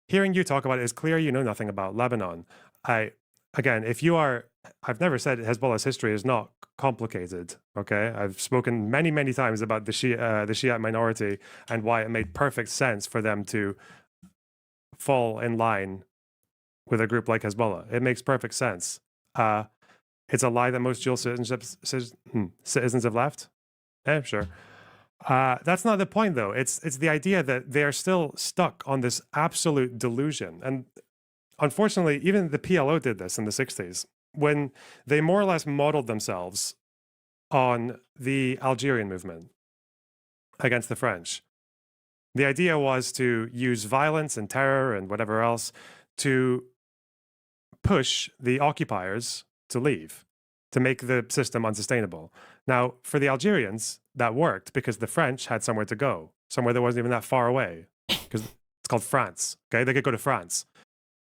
Hearing you talk about it is clear you know nothing about Lebanon. Again, if you are, I've never said Hezbollah's history is not complicated, okay? I've spoken many, many times about the Shiite minority and why it made perfect sense for them to fall in line with a group like Hezbollah. It makes perfect sense. It's a lie that most dual citizens have left? Sure. That's not the point, though. It's the idea that they're still stuck on this absolute delusion. And unfortunately, even the PLO did this in the 60s, when they more or less modeled themselves on the Algerian movement against the French. The idea was to use violence and terror and whatever else to push the occupiers to leave, to make the system unsustainable. Now, for the Algerians, that worked because the French had somewhere to go, somewhere that wasn't even that far away. because it's called France. Okay, they could go to France.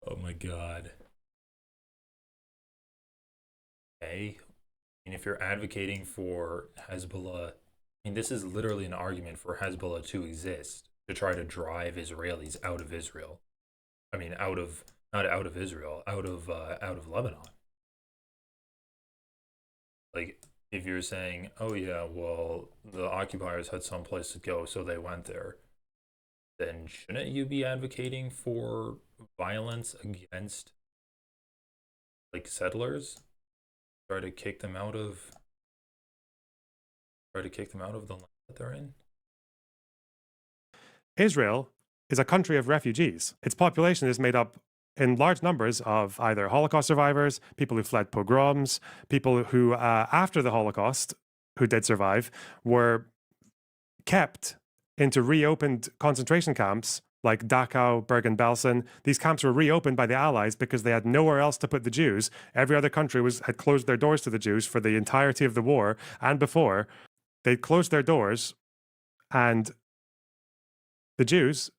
Oh my God. Okay. And if you're advocating for Hezbollah, I mean, this is literally an argument for Hezbollah to exist, to try to drive Israelis out of Israel. I mean, not out of Israel, out of Lebanon. Like, if you're saying, oh yeah, well, the occupiers had some place to go, so they went there, then shouldn't you be advocating for violence against, like, settlers? Try to kick them out of the land that they're in? Israel is a country of refugees. Its population is made up in large numbers of either Holocaust survivors, people who fled pogroms, people who, after the Holocaust, who did survive, were kept into reopened concentration camps like Dachau, Bergen-Belsen. These camps were reopened by the Allies because they had nowhere else to put the Jews. Every other country had closed their doors to the Jews for the entirety of the war and before. They closed their doors, and the Jews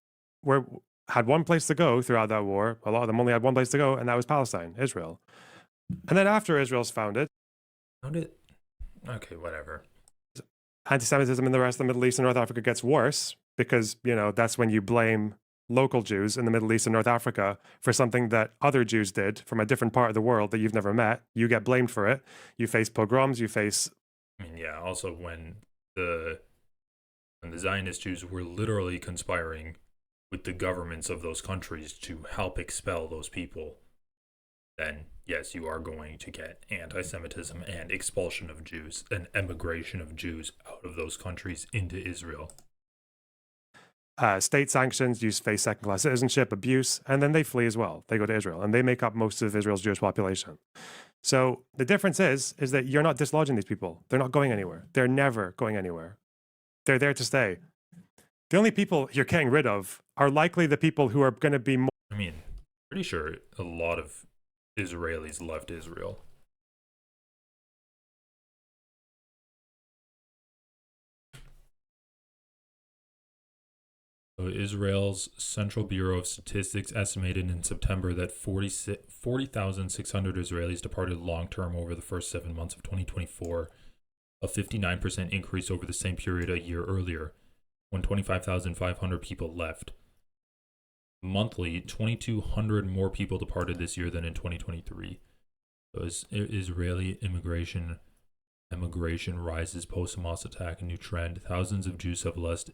had one place to go throughout that war. A lot of them only had one place to go, and that was Palestine, Israel. And then after Israel's founded, Okay, whatever. anti-Semitism in the rest of the Middle East and North Africa gets worse because, that's when you blame local Jews in the Middle East and North Africa for something that other Jews did from a different part of the world that you've never met. You get blamed for it. You face pogroms, you face... I mean, yeah, also when the Zionist Jews were literally conspiring with the governments of those countries to help expel those people, then yes, you are going to get anti-Semitism and expulsion of Jews, and emigration of Jews out of those countries into Israel. State sanctions, you face second-class citizenship, abuse, and then they flee as well. They go to Israel, and they make up most of Israel's Jewish population. So the difference is that you're not dislodging these people. They're not going anywhere. They're never going anywhere. They're there to stay. The only people you're getting rid of are likely the people who are going to be more... I mean, pretty sure a lot of Israelis left Israel. So Israel's Central Bureau of Statistics estimated in September that 40,600 Israelis departed long-term over the first 7 months of 2024, a 59% increase over the same period a year earlier, when 25,500 people left. Monthly, 2,200 more people departed this year than in 2023. So as Israeli immigration rises post-Hamas attack, a new trend. Thousands of Jews have left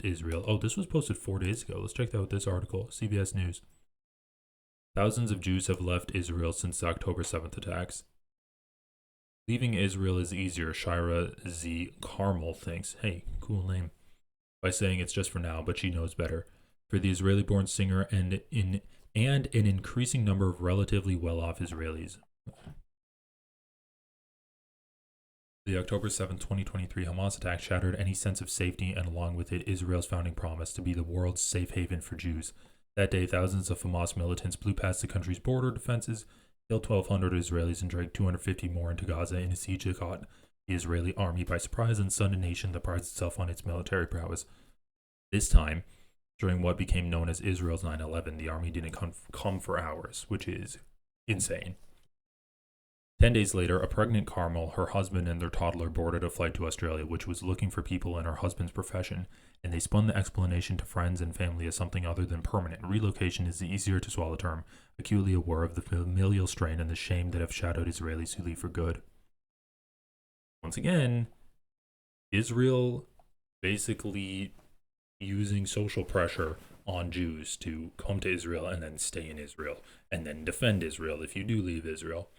Israel. Oh, this was posted 4 days ago. Let's check out this article. CBS News. Thousands of Jews have left Israel since the October 7th attacks. Leaving Israel is easier, Shira Z. Carmel thinks. Hey, cool name. By saying it's just for now, but she knows better. For the Israeli-born singer and an increasing number of relatively well-off Israelis. The October 7, 2023 Hamas attack shattered any sense of safety and along with it Israel's founding promise to be the world's safe haven for Jews. That day, thousands of Hamas militants blew past the country's border defenses, killed 1,200 Israelis and dragged 250 more into Gaza in a siege that caught the Israeli army by surprise and stunned a nation that prides itself on its military prowess. This time, during what became known as Israel's 9/11, the army didn't come for hours, which is insane. 10 days later, a pregnant Carmel, her husband, and their toddler boarded a flight to Australia, which was looking for people in her husband's profession, and they spun the explanation to friends and family as something other than permanent. Relocation is the easier to swallow term, acutely aware of the familial strain and the shame that have shadowed Israelis who leave for good. Once again, Israel basically using social pressure on Jews to come to Israel and then stay in Israel, and then defend Israel if you do leave Israel.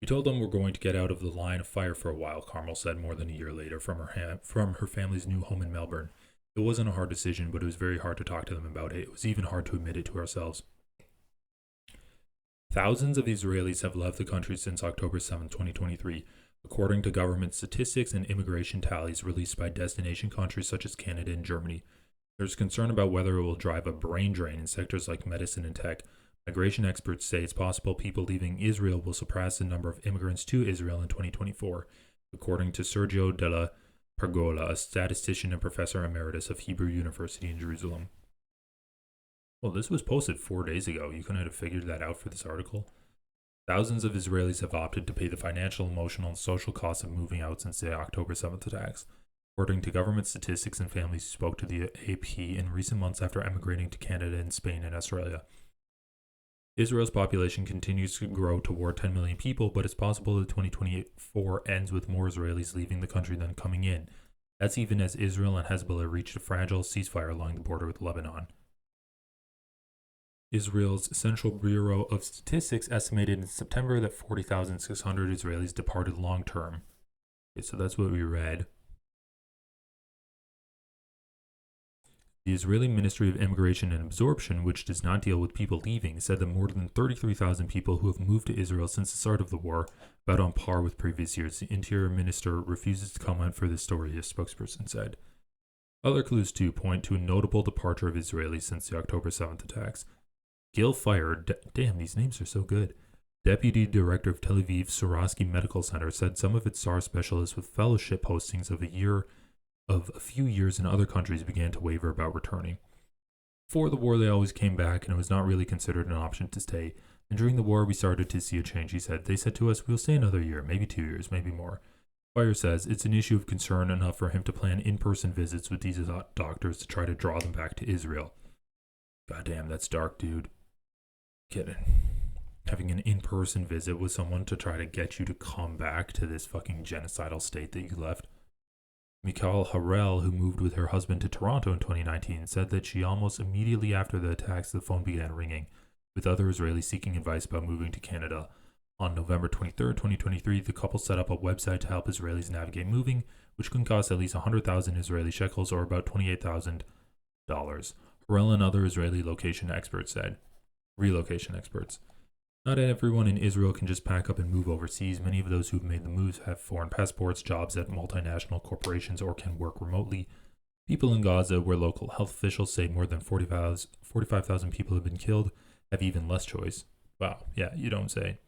We told them we're going to get out of the line of fire for a while, Carmel said more than a year later from her family's new home in Melbourne. It wasn't a hard decision, but it was very hard to talk to them about it. It was even hard to admit it to ourselves. Thousands of Israelis have left the country since October 7, 2023, according to government statistics and immigration tallies released by destination countries such as Canada and Germany. There's concern about whether it will drive a brain drain in sectors like medicine and tech. Migration experts say it's possible people leaving Israel will surpass the number of immigrants to Israel in 2024, according to Sergio Della Pergola, a statistician and professor emeritus of Hebrew University in Jerusalem. Well, this was posted 4 days ago. You couldn't have figured that out for this article. Thousands of Israelis have opted to pay the financial, emotional, and social costs of moving out since the October 7th attacks. According to government statistics and families who spoke to the AP in recent months after emigrating to Canada and Spain and Australia. Israel's population continues to grow toward 10 million people, but it's possible that 2024 ends with more Israelis leaving the country than coming in. That's even as Israel and Hezbollah reached a fragile ceasefire along the border with Lebanon. Israel's Central Bureau of Statistics estimated in September that 40,600 Israelis departed long term. Okay, so that's what we read. The Israeli Ministry of Immigration and Absorption, which does not deal with people leaving, said that more than 33,000 people who have moved to Israel since the start of the war, about on par with previous years. The Interior Minister refuses to comment for this story, a spokesperson said. Other clues, too, point to a notable departure of Israelis since the October 7th attacks. Gil Fire, damn, these names are so good. Deputy Director of Tel Aviv Sorovsky Medical Center said some of its SAR specialists with fellowship postings of a few years in other countries began to waver about returning. Before the war, they always came back, and it was not really considered an option to stay. And during the war, we started to see a change, he said. They said to us, we'll stay another year, maybe 2 years, maybe more. Fire says it's an issue of concern enough for him to plan in-person visits with these doctors to try to draw them back to Israel. Goddamn, that's dark, dude. Kidding. Having an in-person visit with someone to try to get you to come back to this fucking genocidal state that you left. Mikhail Harel, who moved with her husband to Toronto in 2019, said that she almost immediately after the attacks, the phone began ringing, with other Israelis seeking advice about moving to Canada. On November 23, 2023, the couple set up a website to help Israelis navigate moving, which can cost at least 100,000 Israeli shekels or about $28,000. Harel and other Israeli relocation experts said. Not everyone in Israel can just pack up and move overseas. Many of those who've made the moves have foreign passports, jobs at multinational corporations, or can work remotely. People in Gaza, where local health officials say more than 45,000 people have been killed, have even less choice. Wow, yeah, you don't say.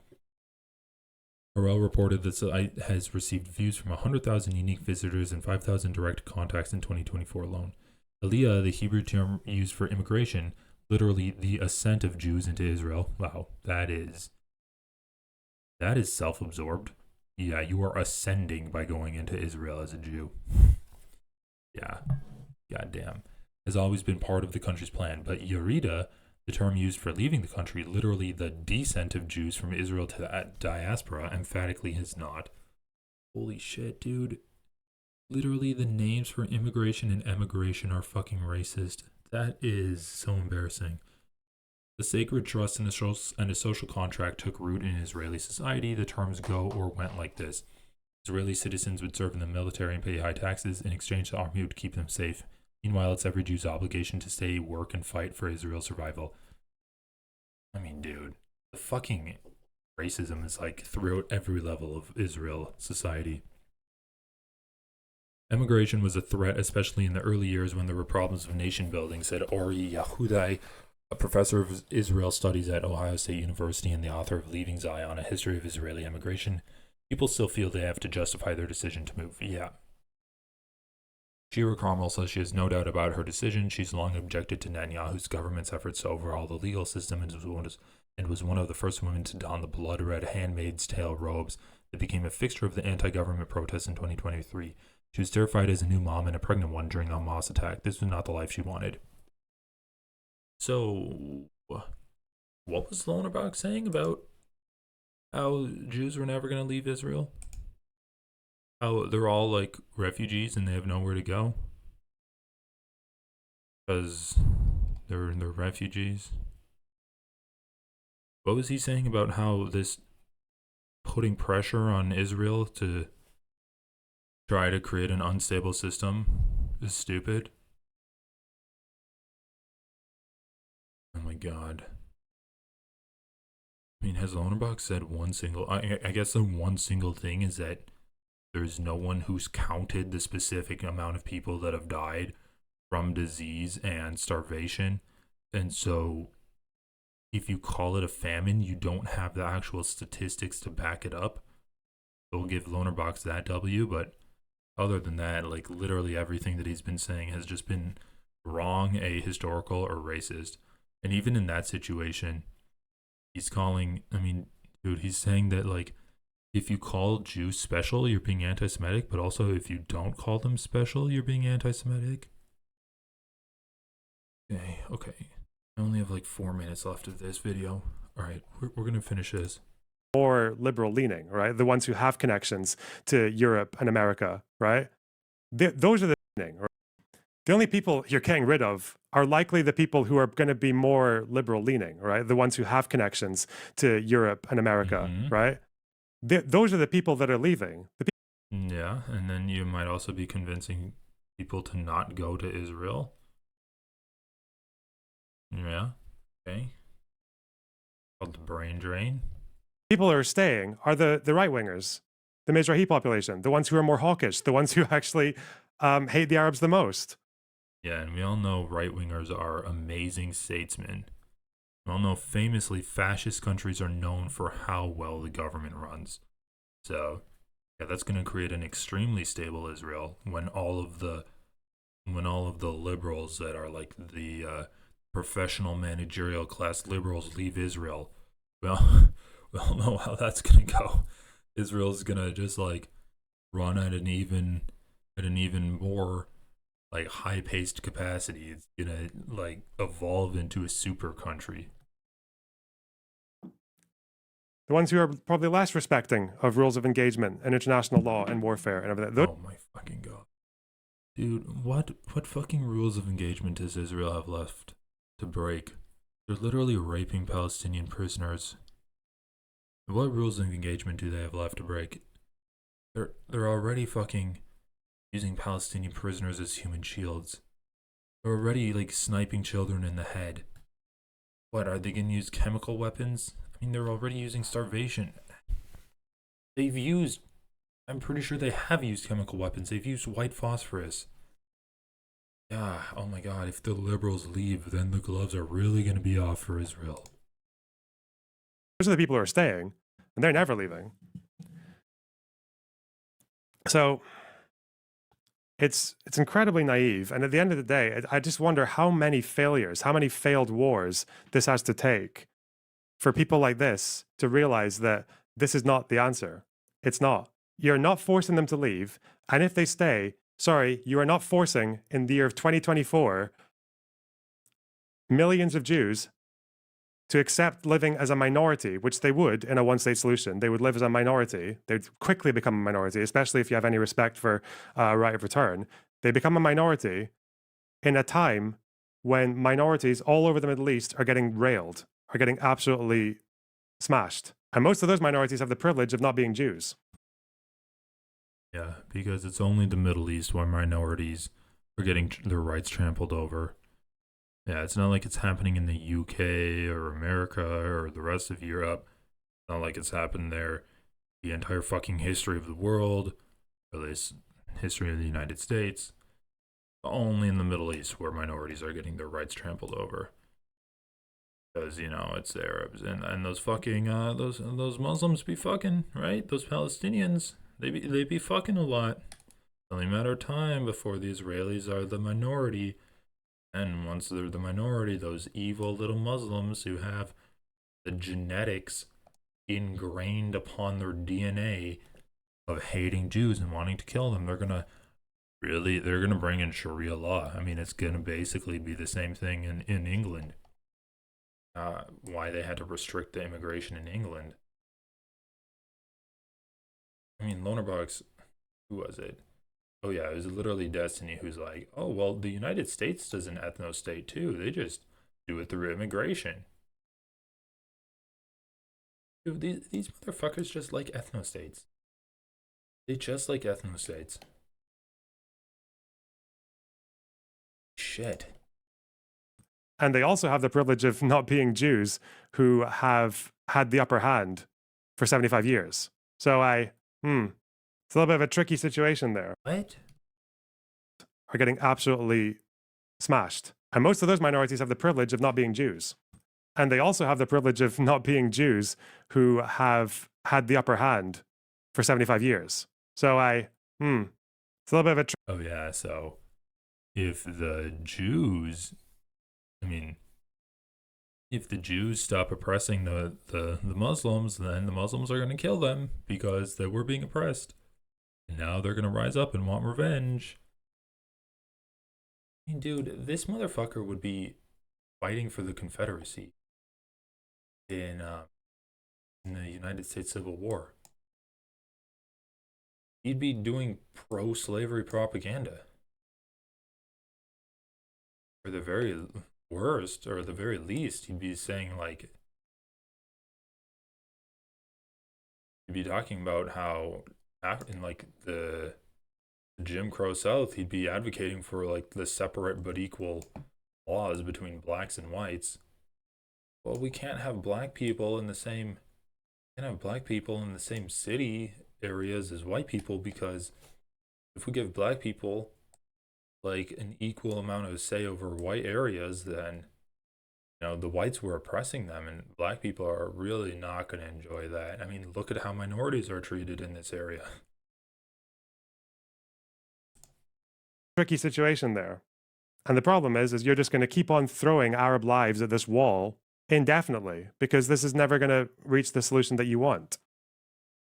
Harel reported that the site has received views from 100,000 unique visitors and 5,000 direct contacts in 2024 alone. Aliyah, the Hebrew term used for immigration, literally the ascent of Jews into Israel. Wow, that is self-absorbed. Yeah, you are ascending by going into Israel as a Jew. Yeah, goddamn. Has always been part of the country's plan, but Yerida, the term used for leaving the country, literally the descent of Jews from Israel to the diaspora, emphatically has not. Holy shit, dude. Literally the names for immigration and emigration are fucking racist. That is so embarrassing. The sacred trust and a social contract took root in Israeli society. The terms go or went like this. Israeli citizens would serve in the military and pay high taxes. In exchange, the army would keep them safe. Meanwhile, it's every Jew's obligation to stay, work, and fight for Israel's survival. I mean, dude, the fucking racism is like throughout every level of Israel society. Emigration was a threat, especially in the early years when there were problems of nation building, said Ori Yahudai, a professor of Israel studies at Ohio State University and the author of Leaving Zion, A History of Israeli Immigration. People still feel they have to justify their decision to move. Yeah. Shira Carmel says she has no doubt about her decision. She's long objected to Netanyahu's government's efforts to overhaul the legal system and was one of the first women to don the blood-red handmaid's tale robes that became a fixture of the anti-government protests in 2023. She was terrified as a new mom and a pregnant one during the Hamas attack. This was not the life she wanted. So, what was LonerBox saying about how Jews were never going to leave Israel? How they're all like refugees and they have nowhere to go? Because they're refugees. What was he saying about how this putting pressure on Israel to try to create an unstable system is stupid? Oh my god. I mean, has LonerBox said one single... I guess the one single thing is that there's no one who's counted the specific amount of people that have died from disease and starvation. And so, if you call it a famine, you don't have the actual statistics to back it up. So we'll give LonerBox that W, but other than that, like, literally everything that he's been saying has just been wrong, ahistorical, or racist. And even in that situation, he's calling, I mean, dude, he's saying that, like, if you call Jews special, you're being anti-Semitic, but also if you don't call them special, you're being anti-Semitic. Okay. I only have like 4 minutes left of this video. All right, we're going to finish this. More liberal leaning, right? The ones who have connections to Europe and America, right? Those are the leaning, right? The only people you're getting rid of are likely the people who are going to be more liberal leaning, right? The ones who have connections to Europe and America, right? Those are the people that are leaving. Yeah, and then you might also be convincing people to not go to Israel. Yeah, okay. Called the brain drain. People who are staying are the right-wingers, the Mizrahi population, the ones who are more hawkish, the ones who actually hate the Arabs the most. Yeah, and we all know right-wingers are amazing statesmen. We all know famously fascist countries are known for how well the government runs. So, yeah, that's going to create an extremely stable Israel when all of the liberals that are like the professional managerial class liberals leave Israel. Well, we all know how that's going to go. Israel's going to just like run at an even more like high-paced capacity. It's going to like evolve into a super country. The ones who are probably less respecting of rules of engagement and international law and warfare and everything. Oh my fucking god. Dude, what fucking rules of engagement does Israel have left to break? They're literally raping Palestinian prisoners. What rules of engagement do they have left to break? They're already fucking using Palestinian prisoners as human shields. They're already like sniping children in the head. What, are they gonna use chemical weapons? I mean, they're already using starvation. I'm pretty sure they have used chemical weapons. They've used white phosphorus. Yeah, oh my god, if the liberals leave, then the gloves are really going to be off for Israel. Those are the people who are staying, and they're never leaving. So it's incredibly naive. And at the end of the day, I just wonder how many failures, how many failed wars this has to take for people like this to realize that this is not the answer. It's not. You're not forcing them to leave. And if they stay, sorry, you are not forcing, in the year of 2024, millions of Jews to accept living as a minority, which they would in a one-state solution. They would live as a minority. They'd quickly become a minority, especially if you have any respect for right of return. They become a minority in a time when minorities all over the Middle East are getting railed, are getting absolutely smashed. And most of those minorities have the privilege of not being Jews. Yeah, because it's only the Middle East where minorities are getting their rights trampled over. Yeah, it's not like it's happening in the UK or America or the rest of Europe. It's not like it's happened there the entire fucking history of the world, or at least history of the United States. Only in the Middle East where minorities are getting their rights trampled over. Because, you know, it's the Arabs and those fucking those Muslims be fucking, right? Those Palestinians, they be fucking a lot. It's only a matter of time before the Israelis are the minority. And once they're the minority, those evil little Muslims who have the genetics ingrained upon their DNA of hating Jews and wanting to kill them, they're gonna bring in Sharia law. I mean, it's gonna basically be the same thing in England. Why they had to restrict the immigration in England. I mean, LonerBox, who was it? Oh yeah, it was literally Destiny who's like, oh, well, the United States does an ethno-state too. They just do it through immigration. Dude, these motherfuckers just like ethno-states. They just like ethno-states. Shit. And they also have the privilege of not being Jews who have had the upper hand for 75 years. So it's a little bit of a tricky situation there. What? Are getting absolutely smashed. And most of those minorities have the privilege of not being Jews. And they also have the privilege of not being Jews who have had the upper hand for 75 years. So it's a little bit of a Oh yeah, so if the Jews, I mean, if the Jews stop oppressing the Muslims, then the Muslims are going to kill them because they were being oppressed. And now they're going to rise up and want revenge. I mean, dude, this motherfucker would be fighting for the Confederacy in the United States Civil War. He'd be doing pro-slavery propaganda. Or the very worst, or the very least, he'd be saying, like, he'd be talking about how in, like, the Jim Crow South, he'd be advocating for, like, the separate but equal laws between blacks and whites. Well, we can't have black people in the same city areas as white people, because if we give black people like an equal amount of say over white areas, then the whites were oppressing them, and black people are really not going to enjoy that. I mean, look at how minorities are treated in this area. Tricky situation there. And the problem is you're just going to keep on throwing Arab lives at this wall indefinitely, because this is never going to reach the solution that you want.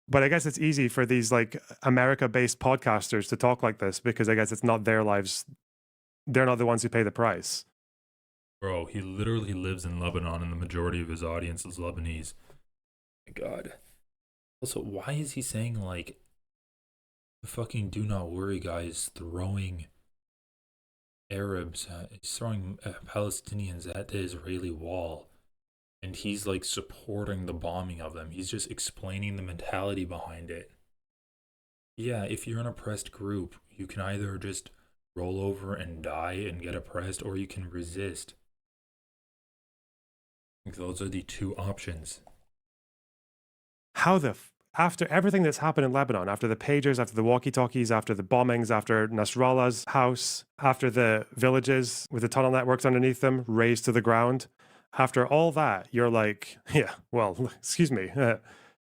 But I guess it's easy for these like America-based podcasters to talk like this, because I guess it's not their lives. They're not the ones who pay the price. Bro, he literally lives in Lebanon, and the majority of his audience is Lebanese. My God. Also, why is he saying, like, the fucking do not worry guy is throwing Arabs, he's throwing Palestinians at the Israeli wall, and he's, like, supporting the bombing of them. He's just explaining the mentality behind it. Yeah, if you're an oppressed group, you can either just roll over and die and get oppressed, or you can resist. Those are the two options. How after everything that's happened in Lebanon, after the pagers, after the walkie-talkies, after the bombings, after Nasrallah's house, after the villages with the tunnel networks underneath them razed to the ground, after all that, you're like, yeah, well, excuse me, have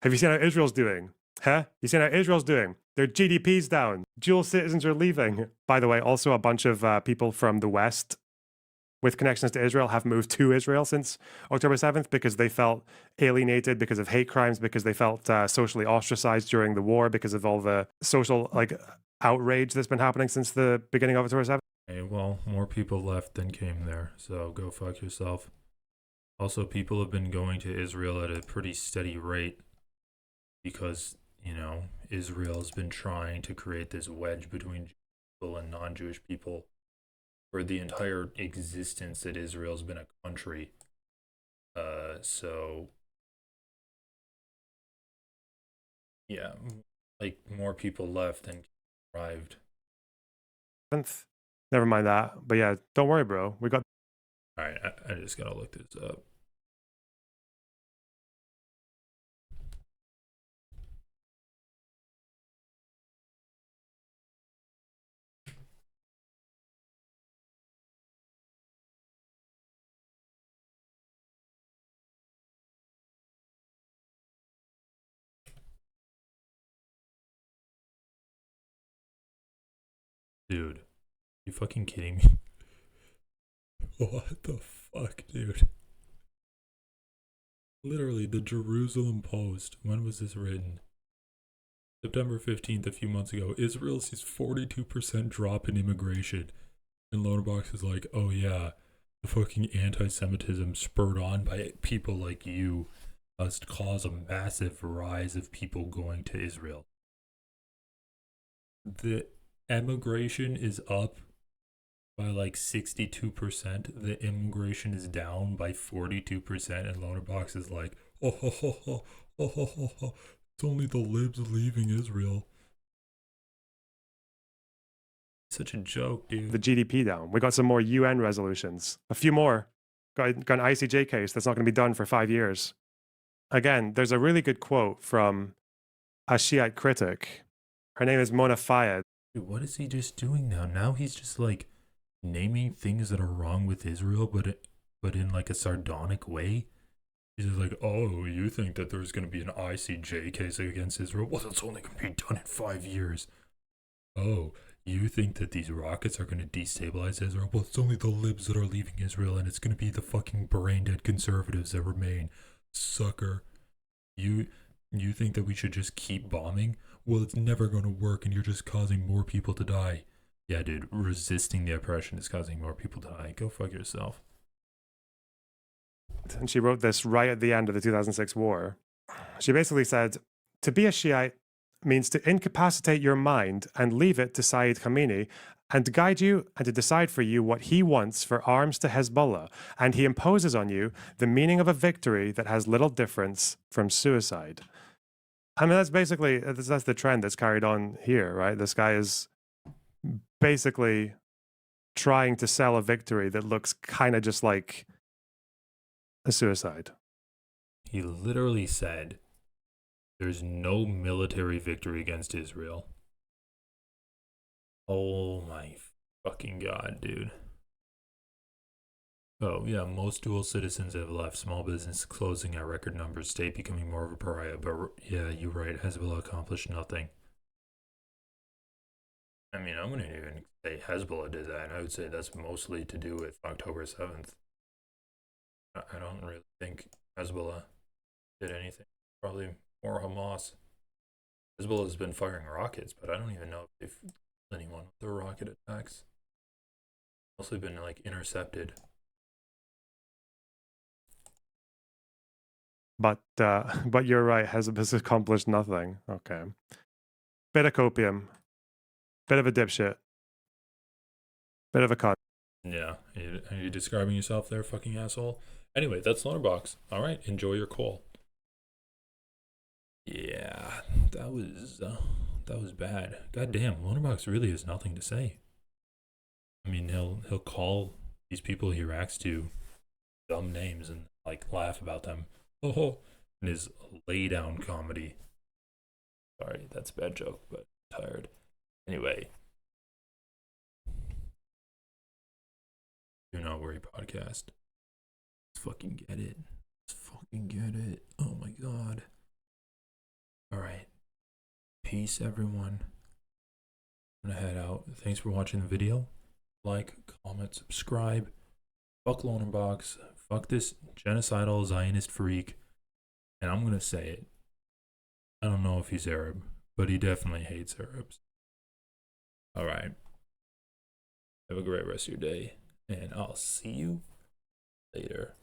you seen how Israel's doing? Huh? You seen how Israel's doing? Their GDP's down. Dual citizens are leaving. By the way, also a bunch of people from the West with connections to Israel have moved to Israel since October 7th because they felt alienated because of hate crimes, because they felt socially ostracized during the war, because of all the social outrage that's been happening since the beginning of October 7th. Hey, well, more people left than came there, so go fuck yourself. Also, people have been going to Israel at a pretty steady rate because, Israel has been trying to create this wedge between Jewish people and non-Jewish people for the entire existence that Israel's been a country. So, yeah, like more people left than arrived. Never mind that. But yeah, don't worry, bro. We got... All right, I just gotta look this up. Dude, you fucking kidding me? What the fuck, dude? Literally, the Jerusalem Post. When was this written? September 15th, a few months ago. Israel sees 42% drop in immigration. And LonerBox is like, oh yeah, the fucking anti-Semitism spurred on by people like you must cause a massive rise of people going to Israel. The emigration is up by like 62%. The immigration is down by 42%, and LonerBox is like, it's only the libs leaving Israel. Such a joke, dude. The GDP down. We got some more UN resolutions. A few more. Got an ICJ case that's not going to be done for 5 years. Again, there's a really good quote from a Shiite critic. Her name is Mona Fayed. Dude, what is he just doing now? Now he's just like naming things that are wrong with Israel, but in like a sardonic way. He's just like, oh, you think that there's going to be an ICJ case against Israel? Well, that's only going to be done in 5 years. Oh, You think that these rockets are going to destabilize Israel? Well, it's only the libs that are leaving Israel, and it's going to be the fucking brain-dead conservatives that remain. Sucker. You think that we should just keep bombing? Well, it's never going to work, and you're just causing more people to die. Yeah, dude, resisting the oppression is causing more people to die. Go fuck yourself. And she wrote this right at the end of the 2006 war. She basically said, to be a Shiite means to incapacitate your mind and leave it to Sayyid Khamenei and to guide you and to decide for you what he wants for arms to Hezbollah. And he imposes on you the meaning of a victory that has little difference from suicide. I mean, that's basically, that's the trend that's carried on here, right? This guy is basically trying to sell a victory that looks kind of just like a suicide. He literally said, there's no military victory against Israel. Oh my fucking god, dude. Oh yeah, most dual citizens have left. Small business closing at record numbers. State becoming more of a pariah. But yeah, you're right. Hezbollah accomplished nothing. I mean, I wouldn't even say Hezbollah did that. I would say that's mostly to do with October 7th. I don't really think Hezbollah did anything. Probably more Hamas. Hezbollah has been firing rockets, but I don't even know if they've killed anyone with their rocket attacks. Mostly been like intercepted. But you're right, has accomplished nothing. Okay. Bit of copium. Bit of a dipshit. Bit of a cut. Yeah, are you describing yourself there, fucking asshole? Anyway, that's LonerBox. All right, enjoy your call. Yeah, that was bad. God damn, LonerBox really has nothing to say. I mean, he'll call these people he reacts to dumb names and like laugh about them. Oh, in his lay down comedy. Sorry, that's a bad joke, but I'm tired. Anyway. Do Not Worry podcast. Let's fucking get it. Let's fucking get it. Oh my god. Alright. Peace, everyone. I'm gonna head out. Thanks for watching the video. Like, comment, subscribe. Fuck LonerBox. Fuck this genocidal Zionist freak. And I'm gonna say it. I don't know if he's Arab, but he definitely hates Arabs. Alright. Have a great rest of your day. And I'll see you later.